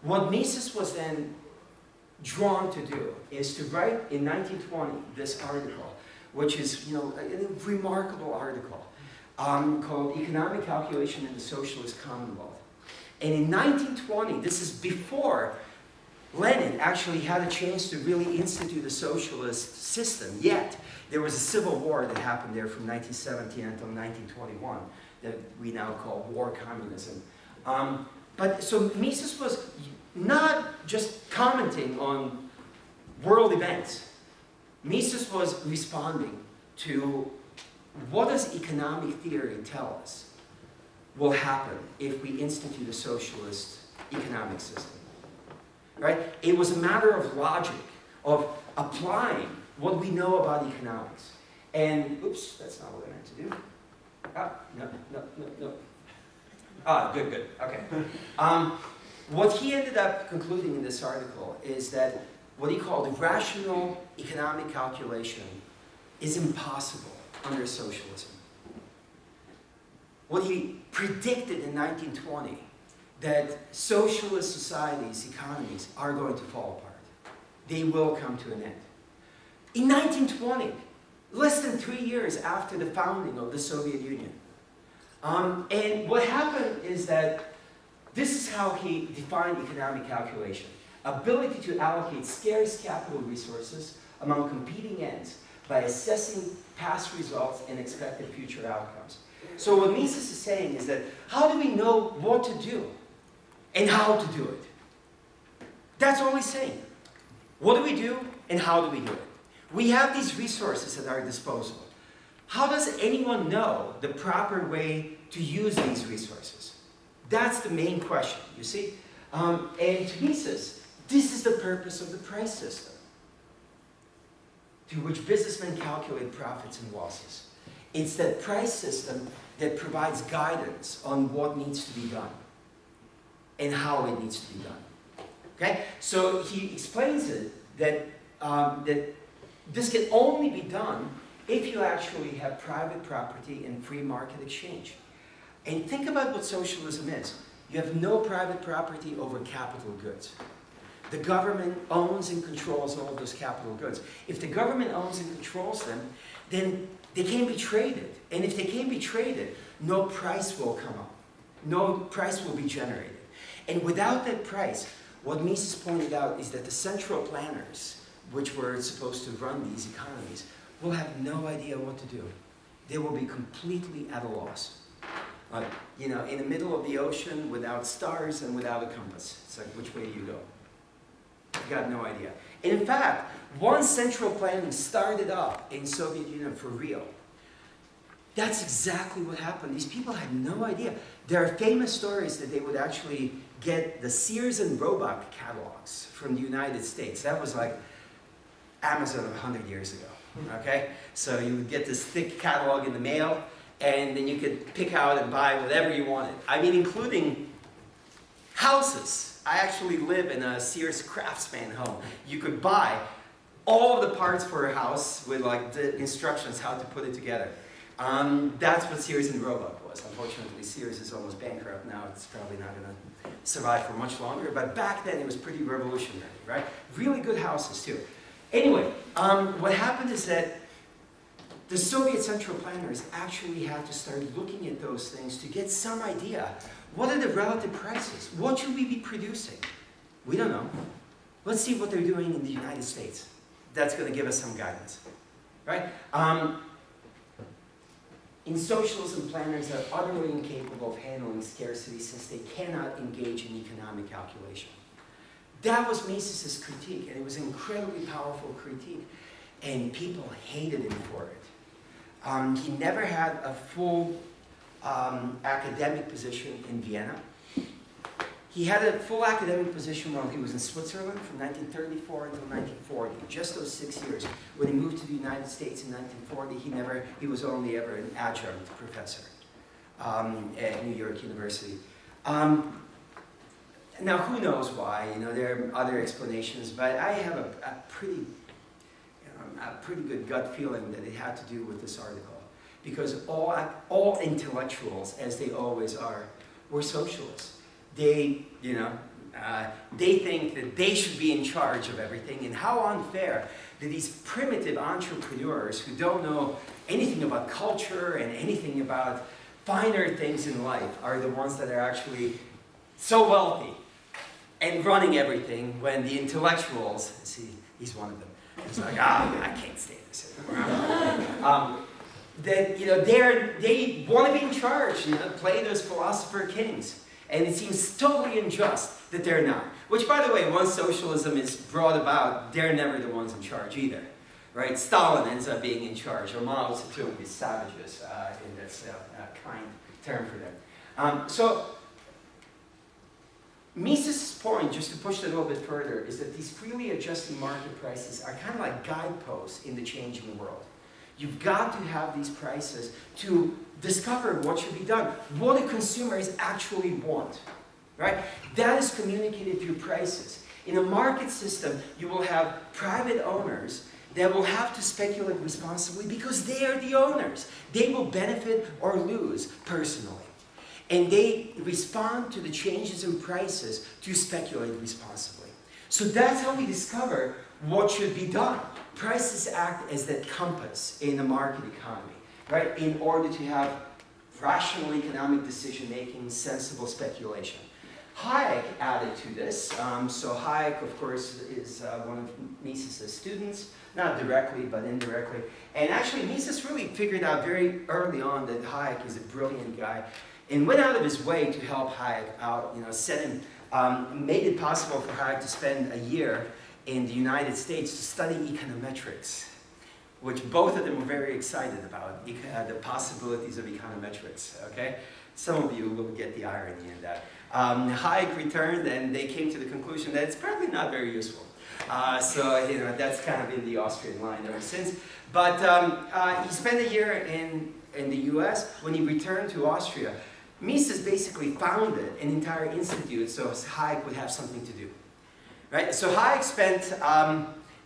S2: What Mises was then drawn to do is to write in 1920 this article, which is, you know, a remarkable article called Economic Calculation in the Socialist Commonwealth. And in 1920, this is before Lenin actually had a chance to really institute a socialist system yet. There was a civil war that happened there from 1917 until 1921 that we now call war communism. But so Mises was not just commenting on world events. Mises was responding to what does economic theory tell us will happen if we institute a socialist economic system. Right? It was a matter of logic, of applying what we know about economics. And, oops, that's not what I meant to do. No. Good, okay. What he ended up concluding in this article is that what he called rational economic calculation is impossible under socialism. What he predicted in 1920, that socialist societies, economies, are going to fall apart. They will come to an end. In 1920, less than 3 years after the founding of the Soviet Union. And what happened is that this is how he defined economic calculation. Ability to allocate scarce capital resources among competing ends by assessing past results and expected future outcomes. So what Mises is saying is that how do we know what to do and how to do it? That's all he's saying. What do we do and how do we do it? We have these resources at our disposal. How does anyone know the proper way to use these resources? That's the main question, you see? And to Mises, this is the purpose of the price system, through which businessmen calculate profits and losses. It's that price system that provides guidance on what needs to be done and how it needs to be done. Okay? So he explains it that, that this can only be done if you actually have private property and free market exchange. And think about what socialism is. You have no private property over capital goods. The government owns and controls all of those capital goods. If the government owns and controls them, then they can't be traded. And if they can't be traded, no price will come up. No price will be generated. And without that price, what Mises pointed out is that the central planners, which were supposed to run these economies, will have no idea what to do. They will be completely at a loss. You know, in the middle of the ocean, without stars and without a compass. It's like, which way do you go? You got no idea. And in fact, once central planning started up in Soviet Union for real, that's exactly what happened. These people had no idea. There are famous stories that they would actually get the Sears and Roebuck catalogs from the United States. That was like Amazon 100 years ago, okay? So you would get this thick catalog in the mail, and then you could pick out and buy whatever you wanted. I mean, including houses. I actually live in a Sears Craftsman home. You could buy all of the parts for a house with like the instructions how to put it together. That's what Sears and Roebuck was. Unfortunately, Sears is almost bankrupt now. It's probably not going to survive for much longer. But back then, it was pretty revolutionary, right? Really good houses, too. Anyway, what happened is that the Soviet central planners actually had to start looking at those things to get some idea. What are the relative prices? What should we be producing? We don't know. Let's see what they're doing in the United States. That's going to give us some guidance, right? In socialism, planners are utterly incapable of handling scarcity since they cannot engage in economic calculation. That was Mises's critique, and it was an incredibly powerful critique, and people hated him for it. He never had a full academic position in Vienna. He had a full academic position while he was in Switzerland from 1934 until 1940, just those 6 years. When he moved to the United States in 1940, he was only ever an adjunct professor at New York University. Now, who knows why? You know, there are other explanations, but I have a pretty good gut feeling that it had to do with this article, because all intellectuals, as they always are, were socialists. They think that they should be in charge of everything, and how unfair that these primitive entrepreneurs who don't know anything about culture and anything about finer things in life are the ones that are actually so wealthy and running everything, when the intellectuals, see, he's one of them, it's like, I can't stand this anymore. That, you know, they want to be in charge, you know, play those philosopher kings. And it seems totally unjust that they're not. Which, by the way, once socialism is brought about, they're never the ones in charge either. Right? Stalin ends up being in charge, or Mao Zedong, these savages, and that's a kind term for them. So, Mises' point, just to push it a little bit further, is that these freely adjusting market prices are kind of like guideposts in the changing world. You've got to have these prices to discover what should be done. What do consumers actually want? Right? That is communicated through prices. In a market system, you will have private owners that will have to speculate responsibly because they are the owners. They will benefit or lose personally. And they respond to the changes in prices to speculate responsibly. So that's how we discover what should be done. Prices act as that compass in a market economy, right? In order to have rational economic decision-making, sensible speculation. Hayek added to this. So Hayek, of course, is one of Mises' students, not directly, but indirectly. And actually, Mises really figured out very early on that Hayek is a brilliant guy, and went out of his way to help Hayek out. You know, made it possible for Hayek to spend a year in the United States to study econometrics, which both of them were very excited about, the possibilities of econometrics, okay? Some of you will get the irony in that. Hayek returned, and they came to the conclusion that it's probably not very useful. So, you know, that's kind of in the Austrian line ever since. But he spent a year in the US. When he returned to Austria, Mises basically founded an entire institute so Hayek would have something to do. Right? So Hayek spent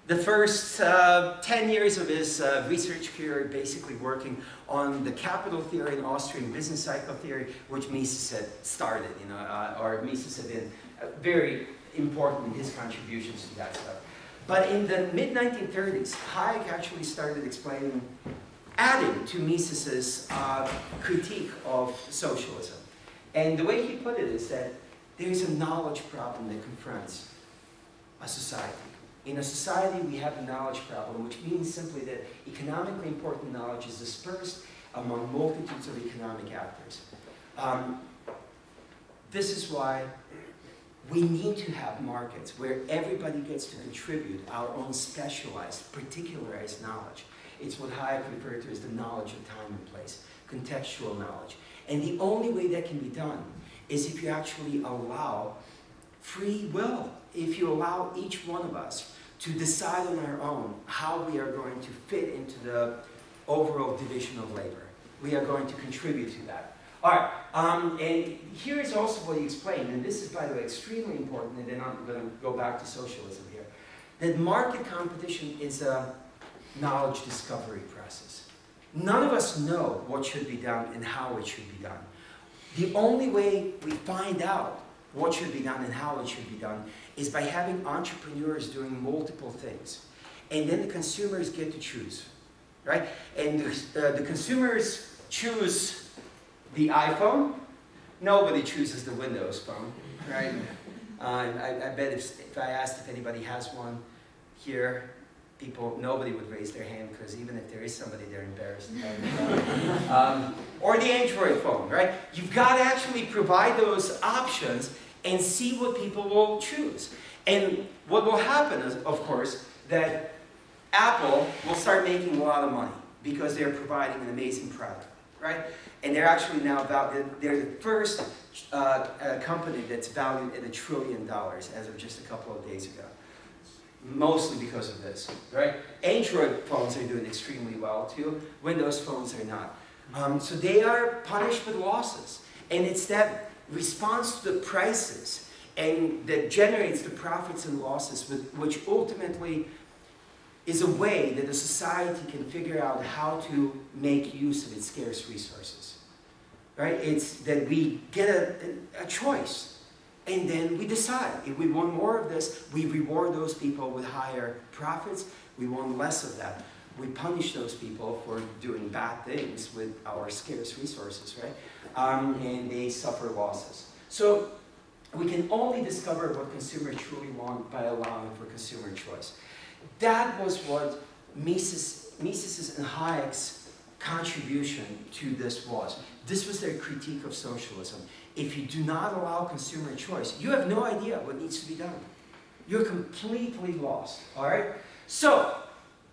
S2: the first 10 years of his research career basically working on the capital theory and Austrian business cycle theory, which Mises had started, or Mises had been very important in his contributions to that stuff. But in the mid-1930s, Hayek actually started explaining, adding to Mises's critique of socialism. And the way he put it is that there is a knowledge problem that confronts a society. In a society, we have a knowledge problem, which means simply that economically important knowledge is dispersed among multitudes of economic actors. This is why we need to have markets where everybody gets to contribute our own specialized, particularized knowledge. It's what Hayek referred to as the knowledge of time and place, contextual knowledge. And the only way that can be done is if you actually allow free will, if you allow each one of us to decide on our own how we are going to fit into the overall division of labor. We are going to contribute to that. All right, and here is also what he explained, and this is, by the way, extremely important, and then I'm going to go back to socialism here, that market competition is a knowledge discovery process. None of us know what should be done and how it should be done. The only way we find out what should be done and how it should be done is by having entrepreneurs doing multiple things. And then the consumers get to choose, right? And the consumers choose the iPhone. Nobody chooses the Windows phone, right? I bet if I asked if anybody has one here, nobody would raise their hand, because even if there is somebody, they're embarrassed about it. Or the Android phone, right? You've got to actually provide those options and see what people will choose. And what will happen is, of course, that Apple will start making a lot of money because they're providing an amazing product, right? And they're actually now they're the first company that's valued at $1 trillion as of just a couple of days ago. Mostly because of this, right? Android phones are doing extremely well too. Windows phones are not. So they are punished with losses. And it's that response to the prices and that generates the profits and losses, which ultimately is a way that a society can figure out how to make use of its scarce resources, right? It's that we get a choice. And then we decide, if we want more of this, we reward those people with higher profits. We want less of that. We punish those people for doing bad things with our scarce resources, right? And they suffer losses. So we can only discover what consumers truly want by allowing for consumer choice. That was what Mises's and Hayek's contribution to this was. This was their critique of socialism. If you do not allow consumer choice, you have no idea what needs to be done. You're completely lost, all right? So,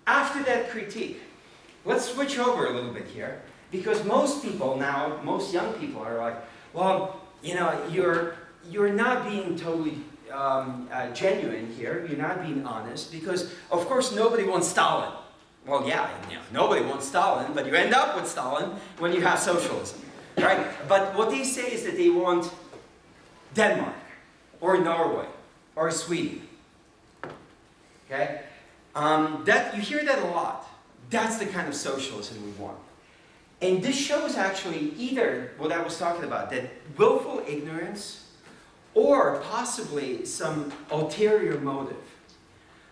S2: after that critique, let's switch over a little bit here, because most people now, most young people are like, well, you're not being totally genuine here, you're not being honest, because of course nobody wants Stalin. Well, yeah, nobody wants Stalin, but you end up with Stalin when you have socialism. Right? But what they say is that they want Denmark, or Norway, or Sweden. Okay? You hear that a lot. That's the kind of socialism we want. And this shows actually either what I was talking about, that willful ignorance, or possibly some ulterior motive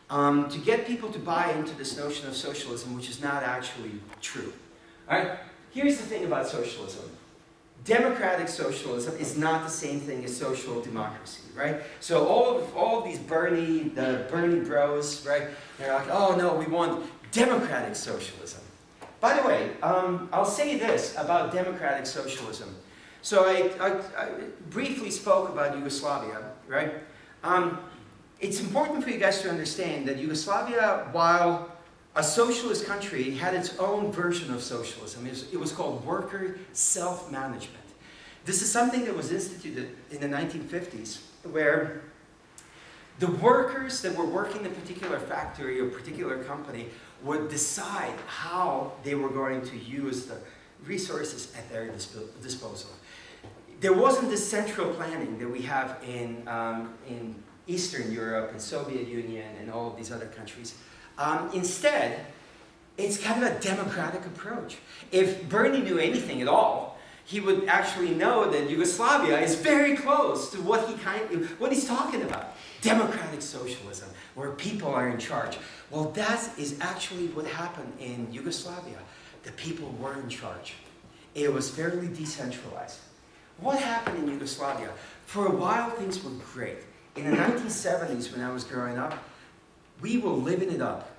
S2: to get people to buy into this notion of socialism, which is not actually true. All right? Here's the thing about socialism. Democratic socialism is not the same thing as social democracy, right? So all of these Bernie bros, right? They're like, oh no, we want democratic socialism. By the way, I'll say this about democratic socialism. So I briefly spoke about Yugoslavia, right? It's important for you guys to understand that Yugoslavia, while a socialist country, had its own version of socialism. It was called worker self-management. This is something that was instituted in the 1950s, where the workers that were working in a particular factory or particular company would decide how they were going to use the resources at their disposal. There wasn't this central planning that we have in Eastern Europe and Soviet Union and all of these other countries. Instead, it's kind of a democratic approach. If Bernie knew anything at all, he would actually know that Yugoslavia is very close to what he's talking about. Democratic socialism, where people are in charge. Well, that is actually what happened in Yugoslavia. The people were in charge. It was fairly decentralized. What happened in Yugoslavia? For a while, things were great. In the 1970s, when I was growing up, we were living it up.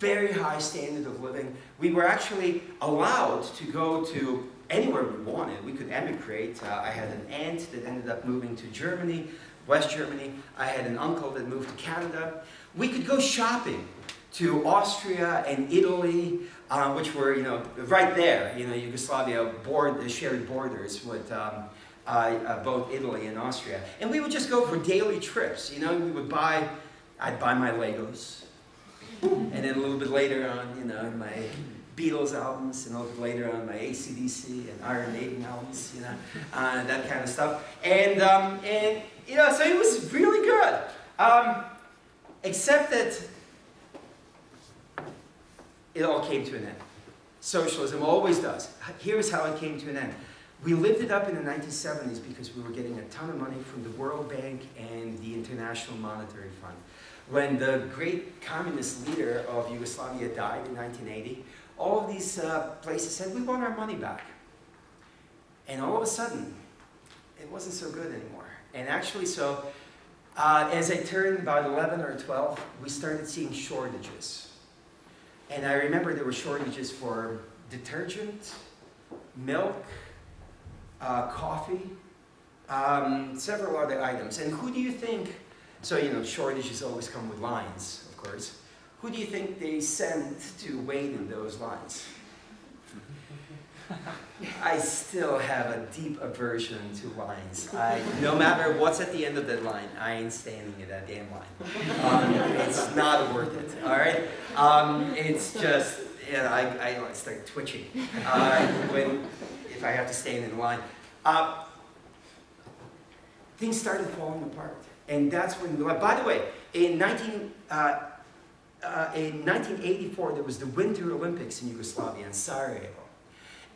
S2: Very high standard of living. We were actually allowed to go to anywhere we wanted. We could emigrate. I had an aunt that ended up moving to Germany, West Germany. I had an uncle that moved to Canada. We could go shopping to Austria and Italy, which were, right there. Yugoslavia shared borders with both Italy and Austria. And we would just go for daily trips. I'd buy my Legos. And then a little bit later on, my Beatles albums, and a little bit later on my AC/DC and Iron Maiden albums, that kind of stuff. And so it was really good. Except that it all came to an end. Socialism always does. Here's how it came to an end. We lived it up in the 1970s because we were getting a ton of money from the World Bank and the International Monetary Fund. When the great communist leader of Yugoslavia died in 1980, all of these places said, we want our money back. And all of a sudden, it wasn't so good anymore. And actually, as I turned about 11 or 12, we started seeing shortages. And I remember there were shortages for detergent, milk, coffee, several other items. And who do you think, shortages always come with lines, of course. Who do you think they sent to wait in those lines? I still have a deep aversion to lines. No matter what's at the end of that line, I ain't standing in that damn line. It's not worth it, all right? It's just, I start twitching if I have to stand in line. Things started falling apart. And that's when, by the way, in 1984, there was the Winter Olympics in Yugoslavia, in Sarajevo.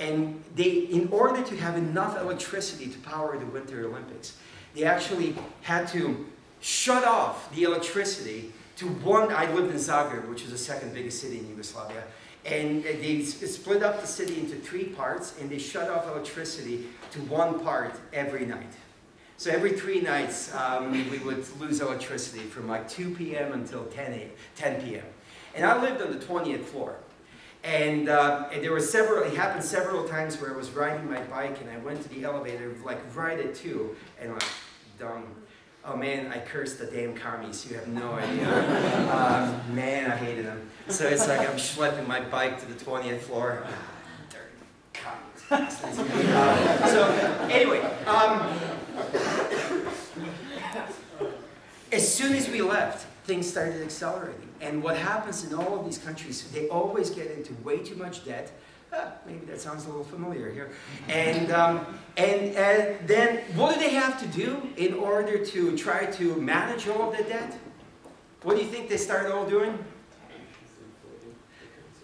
S2: And in order to have enough electricity to power the Winter Olympics, they actually had to shut off the electricity to I lived in Zagreb, which is the second biggest city in Yugoslavia, and they split up the city into 3 parts, and they shut off electricity to 1 part every night. So every 3 nights, we would lose electricity from like 2 p.m. until 10 p.m. And I lived on the 20th floor. And there were it happened several times where I was riding my bike and I went to the elevator like right at 2 and like, dumb. Oh man, I cursed the damn commies, you have no idea. Man, I hated them. So it's like I'm schlepping my bike to the 20th floor. Dirty commies. So anyway, as soon as we left, things started accelerating. And what happens in all of these countries, they always get into way too much debt. Maybe that sounds a little familiar here. And then what do they have to do in order to try to manage all of the debt? What do you think they start all doing?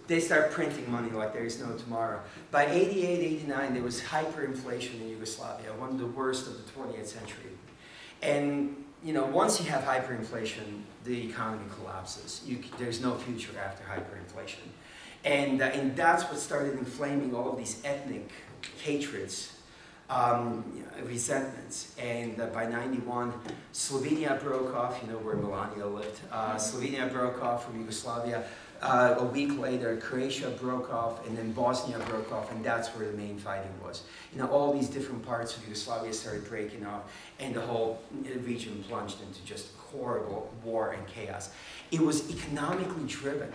S2: They start printing money like there is no tomorrow. By 88, 89, there was hyperinflation in Yugoslavia, one of the worst of the 20th century. And once you have hyperinflation, the economy collapses. There's no future after hyperinflation. And that's what started inflaming all of these ethnic hatreds, resentments. And by 91, Slovenia broke off, where Melania lived. Slovenia broke off from Yugoslavia. A week later, Croatia broke off, and then Bosnia broke off, and that's where the main fighting was. All these different parts of Yugoslavia started breaking off, and the whole region plunged into just horrible war and chaos. It was economically driven.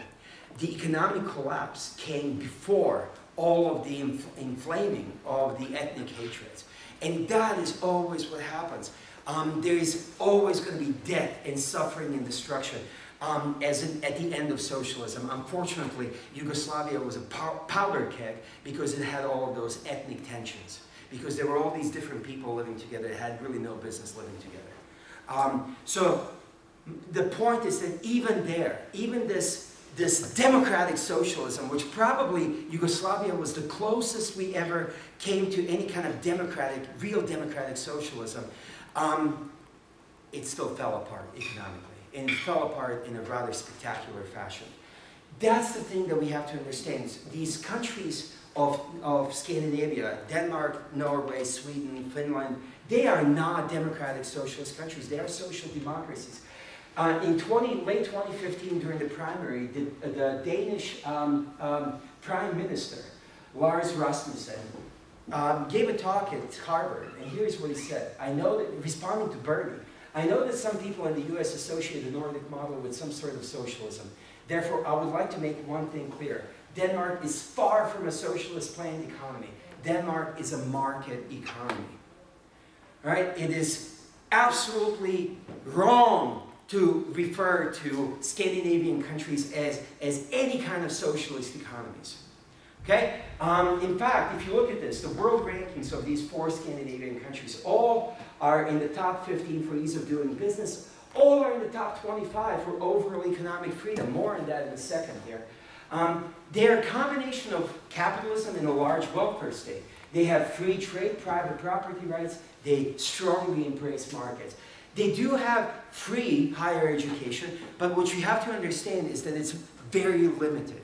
S2: The economic collapse came before all of the inflaming of the ethnic hatreds. And that is always what happens. There is always going to be death and suffering and destruction. At the end of socialism. Unfortunately, Yugoslavia was a powder keg because it had all of those ethnic tensions. Because there were all these different people living together that had really no business living together. So the point is that even there, even this democratic socialism, which probably Yugoslavia was the closest we ever came to any kind of democratic, real democratic socialism, it still fell apart economically. And it fell apart in a rather spectacular fashion. That's the thing that we have to understand. These countries of Scandinavia, Denmark, Norway, Sweden, Finland, they are not democratic socialist countries. They are social democracies. In late 2015, during the primary, the Danish Prime Minister, Lars Rasmussen, gave a talk at Harvard, and here's what he said. I know that, responding to Bernie, I know that some people in the US associate the Nordic model with some sort of socialism. Therefore, I would like to make one thing clear. Denmark is far from a socialist planned economy. Denmark is a market economy. All right? It is absolutely wrong to refer to Scandinavian countries as any kind of socialist economies. Okay? In fact, if you look at this, the world rankings of these 4 Scandinavian countries all are in the top 15 for ease of doing business. All are in the top 25 for overall economic freedom. More on that in a second here. They're a combination of capitalism and a large welfare state. They have free trade, private property rights. They strongly embrace markets. They do have free higher education, but what you have to understand is that it's very limited.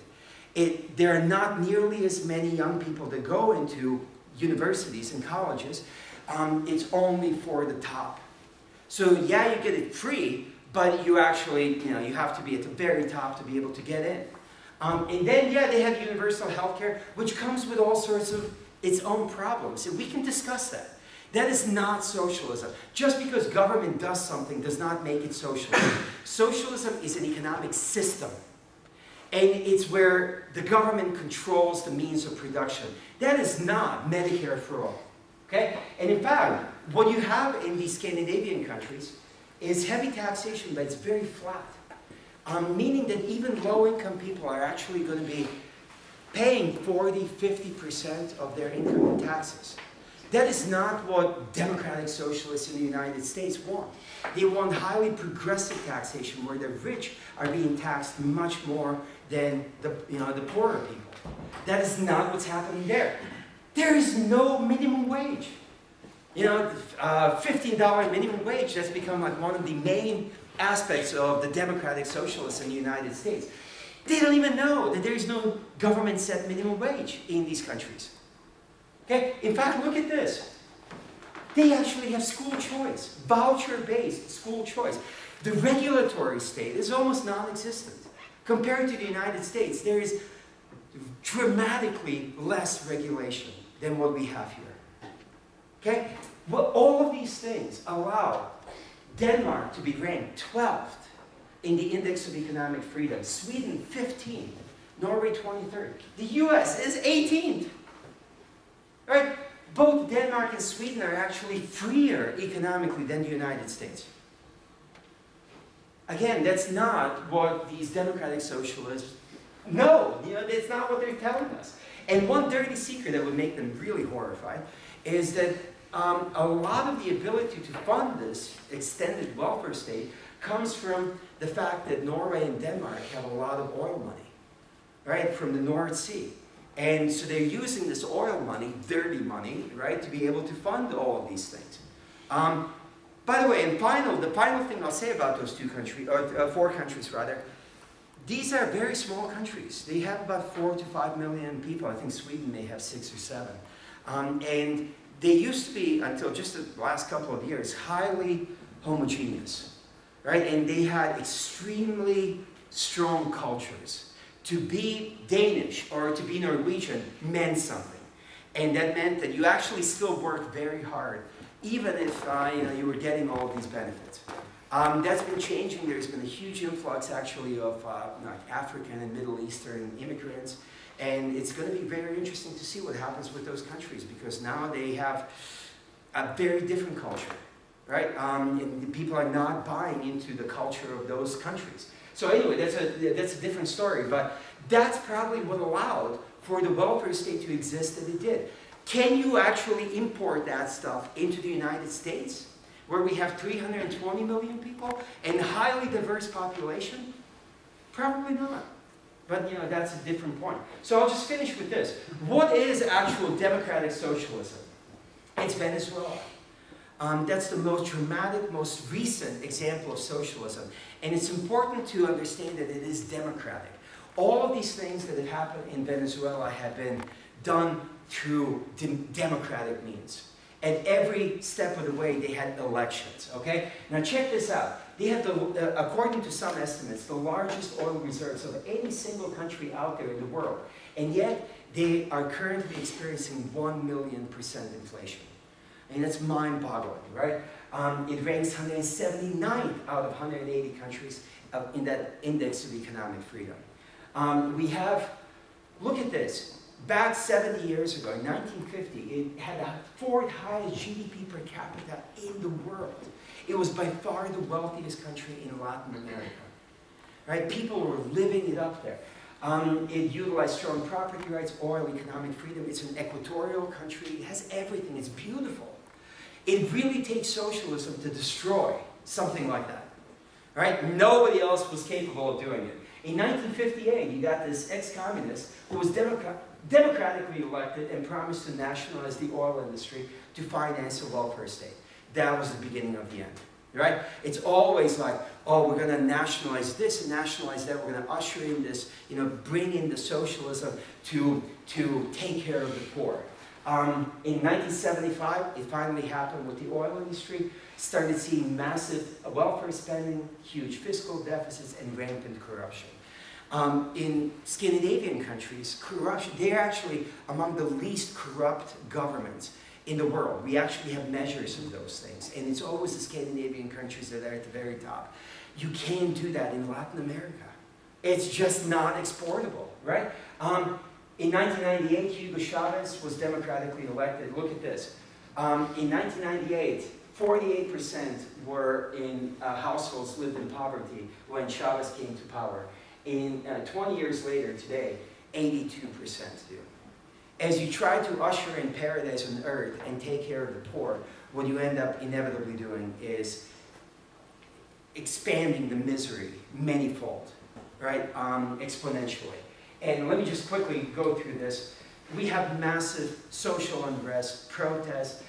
S2: There are not nearly as many young people that go into universities and colleges. It's only for the top. So yeah, you get it free, but you actually, you have to be at the very top to be able to get in. And then, yeah, they have universal health care, which comes with all sorts of its own problems. And we can discuss that. That is not socialism. Just because government does something does not make it socialism. Socialism is an economic system. And it's where the government controls the means of production. That is not Medicare for all. Okay? And in fact, what you have in these Scandinavian countries is heavy taxation, but it's very flat. Meaning that even low-income people are actually going to be paying 40–50% of their income in taxes. That is not what democratic socialists in the United States want. They want highly progressive taxation where the rich are being taxed much more than the poorer people. That is not what's happening there. There is no minimum wage. $15 minimum wage, that's become like one of the main aspects of the democratic socialists in the United States. They don't even know that there is no government set minimum wage in these countries. Okay? In fact, look at this. They actually have school choice, voucher-based school choice. The regulatory state is almost non-existent. Compared to the United States, there is dramatically less regulation than what we have here. Okay? Well, all of these things allow Denmark to be ranked 12th in the Index of Economic Freedom, Sweden 15th, Norway 23rd. The US is 18th. Right? Both Denmark and Sweden are actually freer economically than the United States. Again, that's not what these democratic socialists know. That's not what they're telling us. And one dirty secret that would make them really horrified is that a lot of the ability to fund this extended welfare state comes from the fact that Norway and Denmark have a lot of oil money, right, from the North Sea. And so they're using this oil money, dirty money, right, to be able to fund all of these things. By the way, the final thing I'll say about those 4 countries, rather, these are very small countries. They have about 4 to 5 million people. I think Sweden may have 6 or 7. And they used to be, until just the last couple of years, highly homogeneous, right? And they had extremely strong cultures. To be Danish or to be Norwegian meant something. And that meant that you actually still worked very hard, even if you were getting all of these benefits. That's been changing. There's been a huge influx, actually, of African and Middle Eastern immigrants. And it's going to be very interesting to see what happens with those countries, because now they have a very different culture, right? And people are not buying into the culture of those countries. So anyway, that's a different story, but that's probably what allowed for the welfare state to exist that it did. Can you actually import that stuff into the United States? where we have 320 million people and highly diverse population? Probably not. But that's a different point. So I'll just finish with this. What is actual democratic socialism? It's Venezuela. That's the most dramatic, most recent example of socialism. And it's important to understand that it is democratic. All of these things that have happened in Venezuela have been done through democratic means. At every step of the way, they had elections, okay? Now check this out. They have, according to some estimates, the largest oil reserves of any single country out there in the world. And yet, they are currently experiencing 1,000,000% inflation. And that's mind-boggling, right? It ranks 179th out of 180 countries in that index of economic freedom. We have, look at this. Back 70 years ago, in 1950, it had the fourth highest GDP per capita in the world. It was by far the wealthiest country in Latin America. Right? People were living it up there. It utilized strong property rights, oil, economic freedom. It's an equatorial country. It has everything. It's beautiful. It really takes socialism to destroy something like that. Right? Nobody else was capable of doing it. In 1958, you got this ex-communist who was democratically elected and promised to nationalize the oil industry to finance a welfare state. That was the beginning of the end, right? It's always like, oh, we're going to nationalize this and nationalize that. We're going to usher in this, bring in the socialism to take care of the poor. In 1975, it finally happened with the oil industry. Started seeing massive welfare spending, huge fiscal deficits, and rampant corruption. In Scandinavian countries, corruption, they're actually among the least corrupt governments in the world. We actually have measures of those things, and it's always the Scandinavian countries that are at the very top. You can't do that in Latin America. It's just not exportable, right? In 1998, Hugo Chavez was democratically elected. Look at this. In 1998, 48% were in households lived in poverty when Chavez came to power. In 20 years later, today, 82% do. As you try to usher in paradise on earth and take care of the poor, what you end up inevitably doing is expanding the misery manyfold, right? Exponentially. And let me just quickly go through this. We have massive social unrest, protests.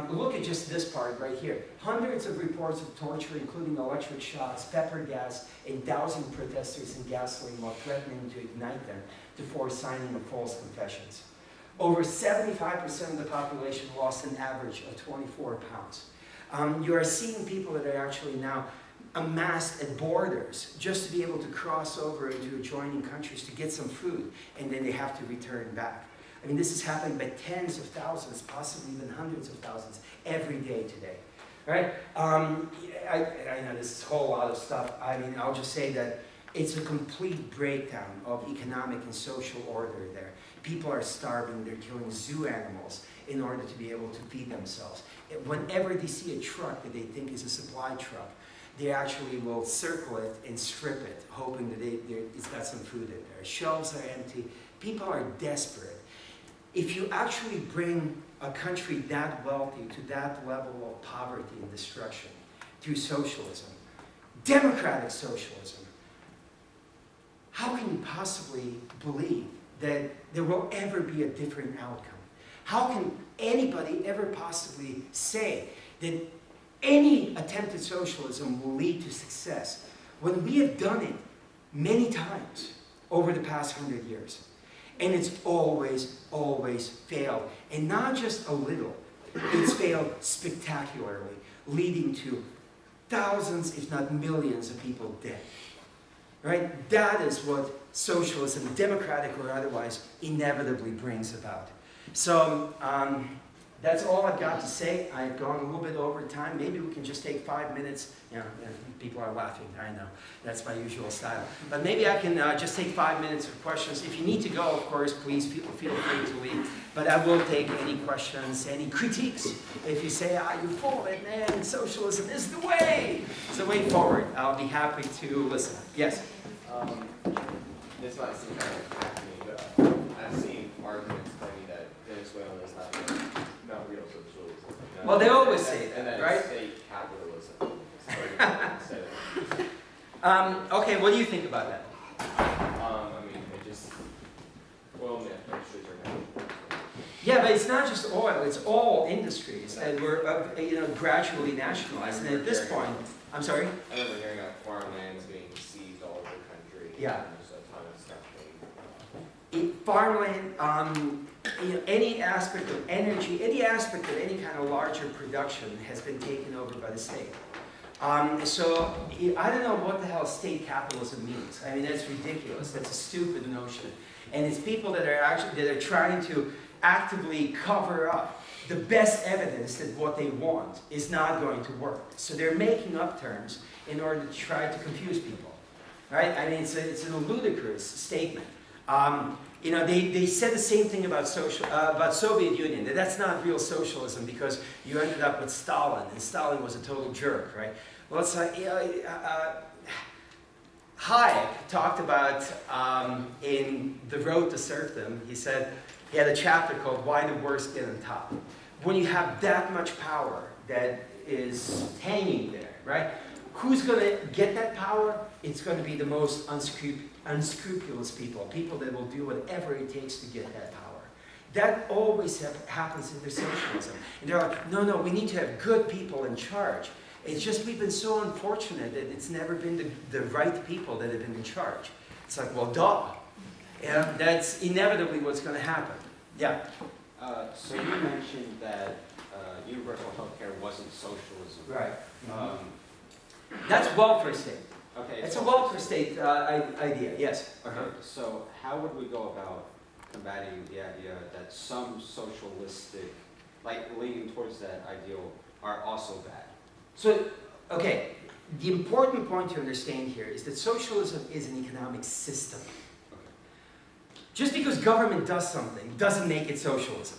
S2: Look at just this part right here. Hundreds of reports of torture, including electric shocks, pepper gas, and dousing protesters in gasoline while threatening to ignite them to force signing of false confessions. Over 75% of the population lost an average of 24 pounds. You are seeing people that are actually now amassed at borders just to be able to cross over into adjoining countries to get some food, and then they have to return back. I mean, this is happening by tens of thousands, possibly even hundreds of thousands, every day today. Right? I know this is a whole lot of stuff. I mean, I'll just say that it's a complete breakdown of economic and social order there. People are starving, they're killing zoo animals in order to be able to feed themselves. Whenever they see a truck that they think is a supply truck, they actually will circle it and strip it, hoping that it's got some food in there. Shelves are empty. People are desperate. If you actually bring a country that wealthy to that level of poverty and destruction through socialism, democratic socialism, how can you possibly believe that there will ever be a different outcome? How can anybody ever possibly say that any attempt at socialism will lead to success when we have done it many times over the past 100 years? And it's always, always failed. And not just a little. It's failed spectacularly, leading to thousands, if not millions of people dead. Right? That is what socialism, democratic or otherwise, inevitably brings about. So, that's all I've got to say. I've gone a little bit over time. Maybe we can just take 5 minutes. People are laughing, I know. That's my usual style. But maybe I can just take 5 minutes of questions. If you need to go, of course, please feel free to leave. But I will take any questions, any critiques. If you say, you're full of it, man, socialism is the way. It's the way forward. I'll be happy to listen. Yes?
S4: This might seem kind of academic, but I've seen arguments claiming that Venezuela is not real socialism.
S2: Well, they always say that,
S4: and then
S2: right?
S4: state capitalism.
S2: Okay, what do you think about that?
S4: I mean, it just, well, yeah, industries are now.
S2: Yeah, but it's not just oil, it's all industries that were gradually nationalized. And at this point, I'm sorry?
S4: I remember hearing about farmlands being seized all over the country.
S2: Yeah.
S4: And there's a ton of stuff being.
S2: Farmland, any aspect of energy, any aspect of any kind of larger production has been taken over by the state. So I don't know what the hell state capitalism means. I mean, that's ridiculous. That's a stupid notion. And it's people that are trying to actively cover up the best evidence that what they want is not going to work. So they're making up terms in order to try to confuse people, right? I mean, it's a ludicrous statement. They said the same thing about Soviet Union, that that's not real socialism because you ended up with Stalin, and Stalin was a total jerk, right? Well, it's like, Hayek talked about in The Road to Serfdom, he said, he had a chapter called Why the Worst Get on Top. When you have that much power that is hanging there, right? Who's going to get that power? It's going to be the most unscrupulous people that will do whatever it takes to get that power. That always happens in their socialism. And they're like, no, we need to have good people in charge. It's just we've been so unfortunate that it's never been the right people that have been in charge. It's like, well, duh. Yeah, that's inevitably what's going to happen. Yeah.
S6: So you mentioned that universal healthcare wasn't socialism.
S2: Right. That's welfare state.
S6: Okay.
S2: It's a welfare state idea, yes.
S6: Okay, so how would we go about combating the idea that some socialistic, like leaning towards that ideal, are also bad?
S2: So, okay, the important point to understand here is that socialism is an economic system. Just because government does something doesn't make it socialism,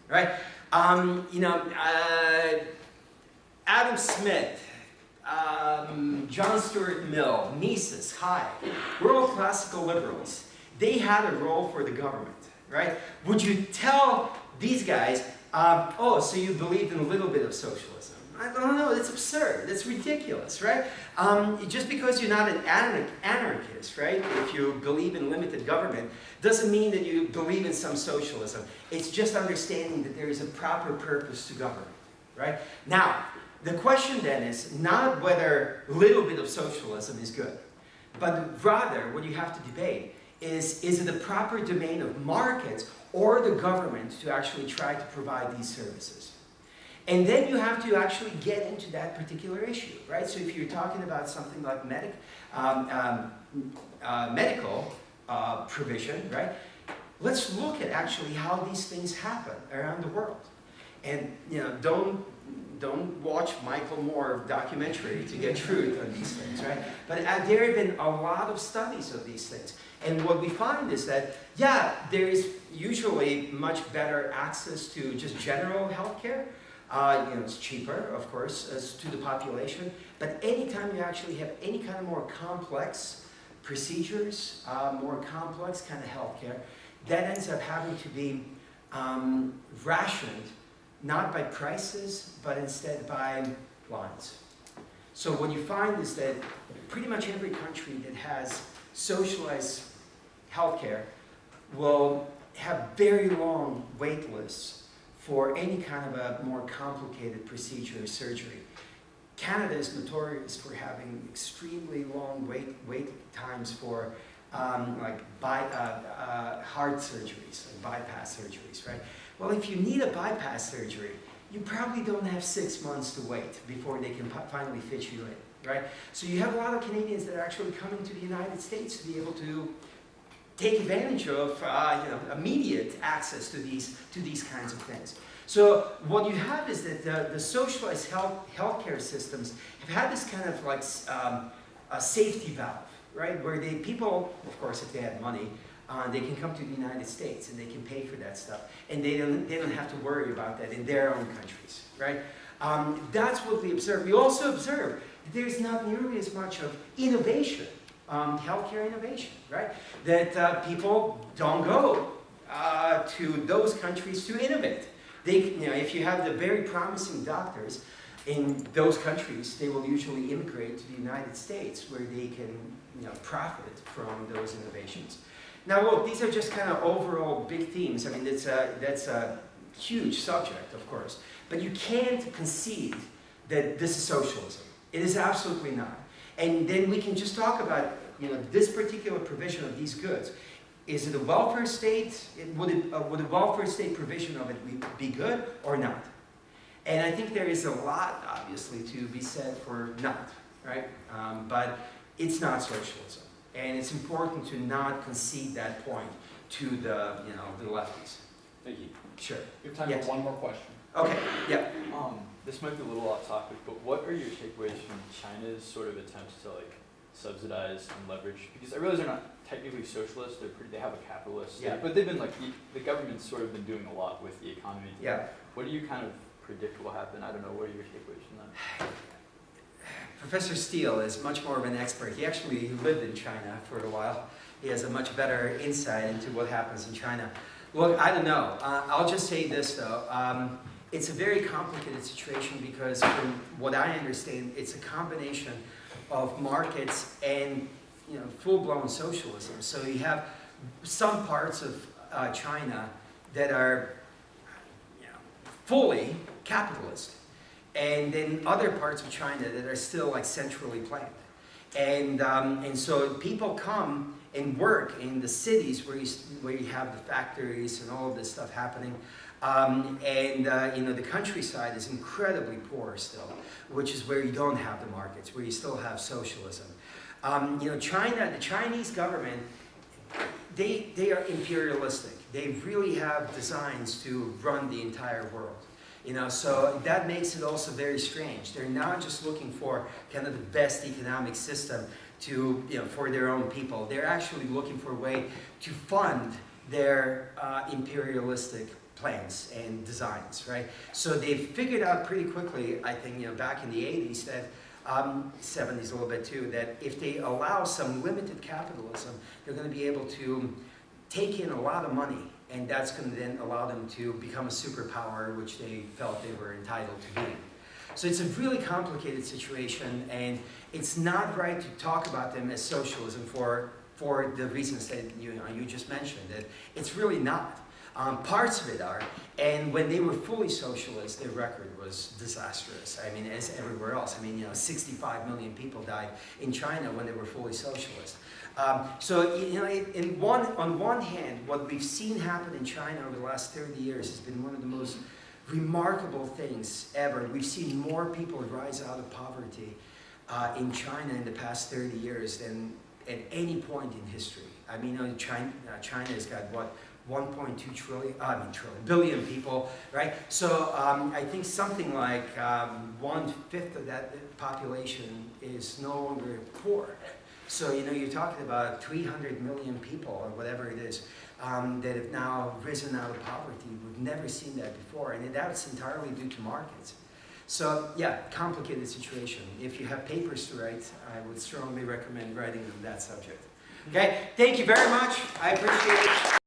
S2: right? Adam Smith, John Stuart Mill, Mises, Hayek, we're all classical liberals. They had a role for the government, right? Would you tell these guys, so you believed in a little bit of socialism? I don't know, it's absurd, it's ridiculous, right? Just because you're not an anarchist, right? If you believe in limited government, doesn't mean that you believe in some socialism. It's just understanding that there is a proper purpose to government, right? Now, the question then is not whether a little bit of socialism is good, but rather what you have to debate is it the proper domain of markets or the government to actually try to provide these services? And then you have to actually get into that particular issue, right? So if you're talking about something like medical provision, right? Let's look at actually how these things happen around the world. And don't watch Michael Moore documentary to get truth on these things, right? But there have been a lot of studies of these things. And what we find is that, yeah, there is usually much better access to just general healthcare. It's cheaper, of course, as to the population. But anytime you actually have any kind of more complex procedures, more complex kind of healthcare, that ends up having to be rationed, not by prices, but instead by lines. So what you find is that pretty much every country that has socialized healthcare will have very long wait lists for any kind of a more complicated procedure or surgery. Canada is notorious for having extremely long wait times for heart surgeries, like bypass surgeries, right? Well, if you need a bypass surgery, you probably don't have 6 months to wait before they can finally fit you in, right? So you have a lot of Canadians that are actually coming to the United States to be able to take advantage of immediate access to these kinds of things. So what you have is that the socialized healthcare systems have had this kind of like a safety valve, right? Where people, of course, if they have money, they can come to the United States and they can pay for that stuff, and they don't have to worry about that in their own countries, right? That's what we observe. We also observe that there's not nearly as much of innovation. Healthcare innovation, right? That people don't go to those countries to innovate. If you have the very promising doctors, in those countries, they will usually immigrate to the United States where they can profit from those innovations. Now look, these are just kind of overall big themes. I mean, that's a huge subject, of course. But you can't concede that this is socialism. It is absolutely not. And then we can just talk about this particular provision of these goods. Is it a welfare state? Would a welfare state provision of it be good or not? And I think there is a lot, obviously, to be said for not, right? But it's not socialism. And it's important to not concede that point to the lefties.
S6: Thank you.
S2: Sure.
S7: We have time
S2: Yes.
S7: for one more question.
S2: Okay, yeah.
S7: This might be a little off topic, but what are your takeaways from China's sort of attempts to like subsidize and leverage? Because I realize they're not technically socialist; they have a capitalist state,
S2: Yeah.
S7: but they've been like the government's sort of been doing a lot with the economy.
S2: Yeah.
S7: What do you kind of predict will happen? I don't know. What are your takeaways from that?
S2: Professor Steele is much more of an expert. He actually lived in China for a while. He has a much better insight into what happens in China. Look, I don't know. I'll just say this, though. It's a very complicated situation because from what I understand, it's a combination of markets and full-blown socialism. So you have some parts of China that are fully capitalist, and then other parts of China that are still like centrally planned. And so people come and work in the cities where you have the factories and all of this stuff happening. The countryside is incredibly poor still, which is where you don't have the markets, where you still have socialism. China, the Chinese government, they are imperialistic. They really have designs to run the entire world. So that makes it also very strange. They're not just looking for kind of the best economic system to, for their own people. They're actually looking for a way to fund their imperialistic plans and designs, right? So they figured out pretty quickly, I think, back in the 80s that 70s a little bit too, that if they allow some limited capitalism, they're going to be able to take in a lot of money, and that's going to then allow them to become a superpower, which they felt they were entitled to be. So it's a really complicated situation, and it's not right to talk about them as socialism for the reasons that you just mentioned. That it's really not. Parts of it are, and when they were fully socialist, their record was disastrous. I mean, as everywhere else. I mean, 65 million people died in China when they were fully socialist. On one hand, what we've seen happen in China over the last 30 years has been one of the most remarkable things ever. We've seen more people rise out of poverty in China in the past 30 years than at any point in history. I mean, China has got, what, 1.2 billion people, right? So I think something like 1/5 of that population is no longer poor. So, you're talking about 300 million people or whatever it is that have now risen out of poverty. We've never seen that before, and that's entirely due to markets. So, yeah, complicated situation. If you have papers to write, I would strongly recommend writing on that subject. Okay, thank you very much. I appreciate it.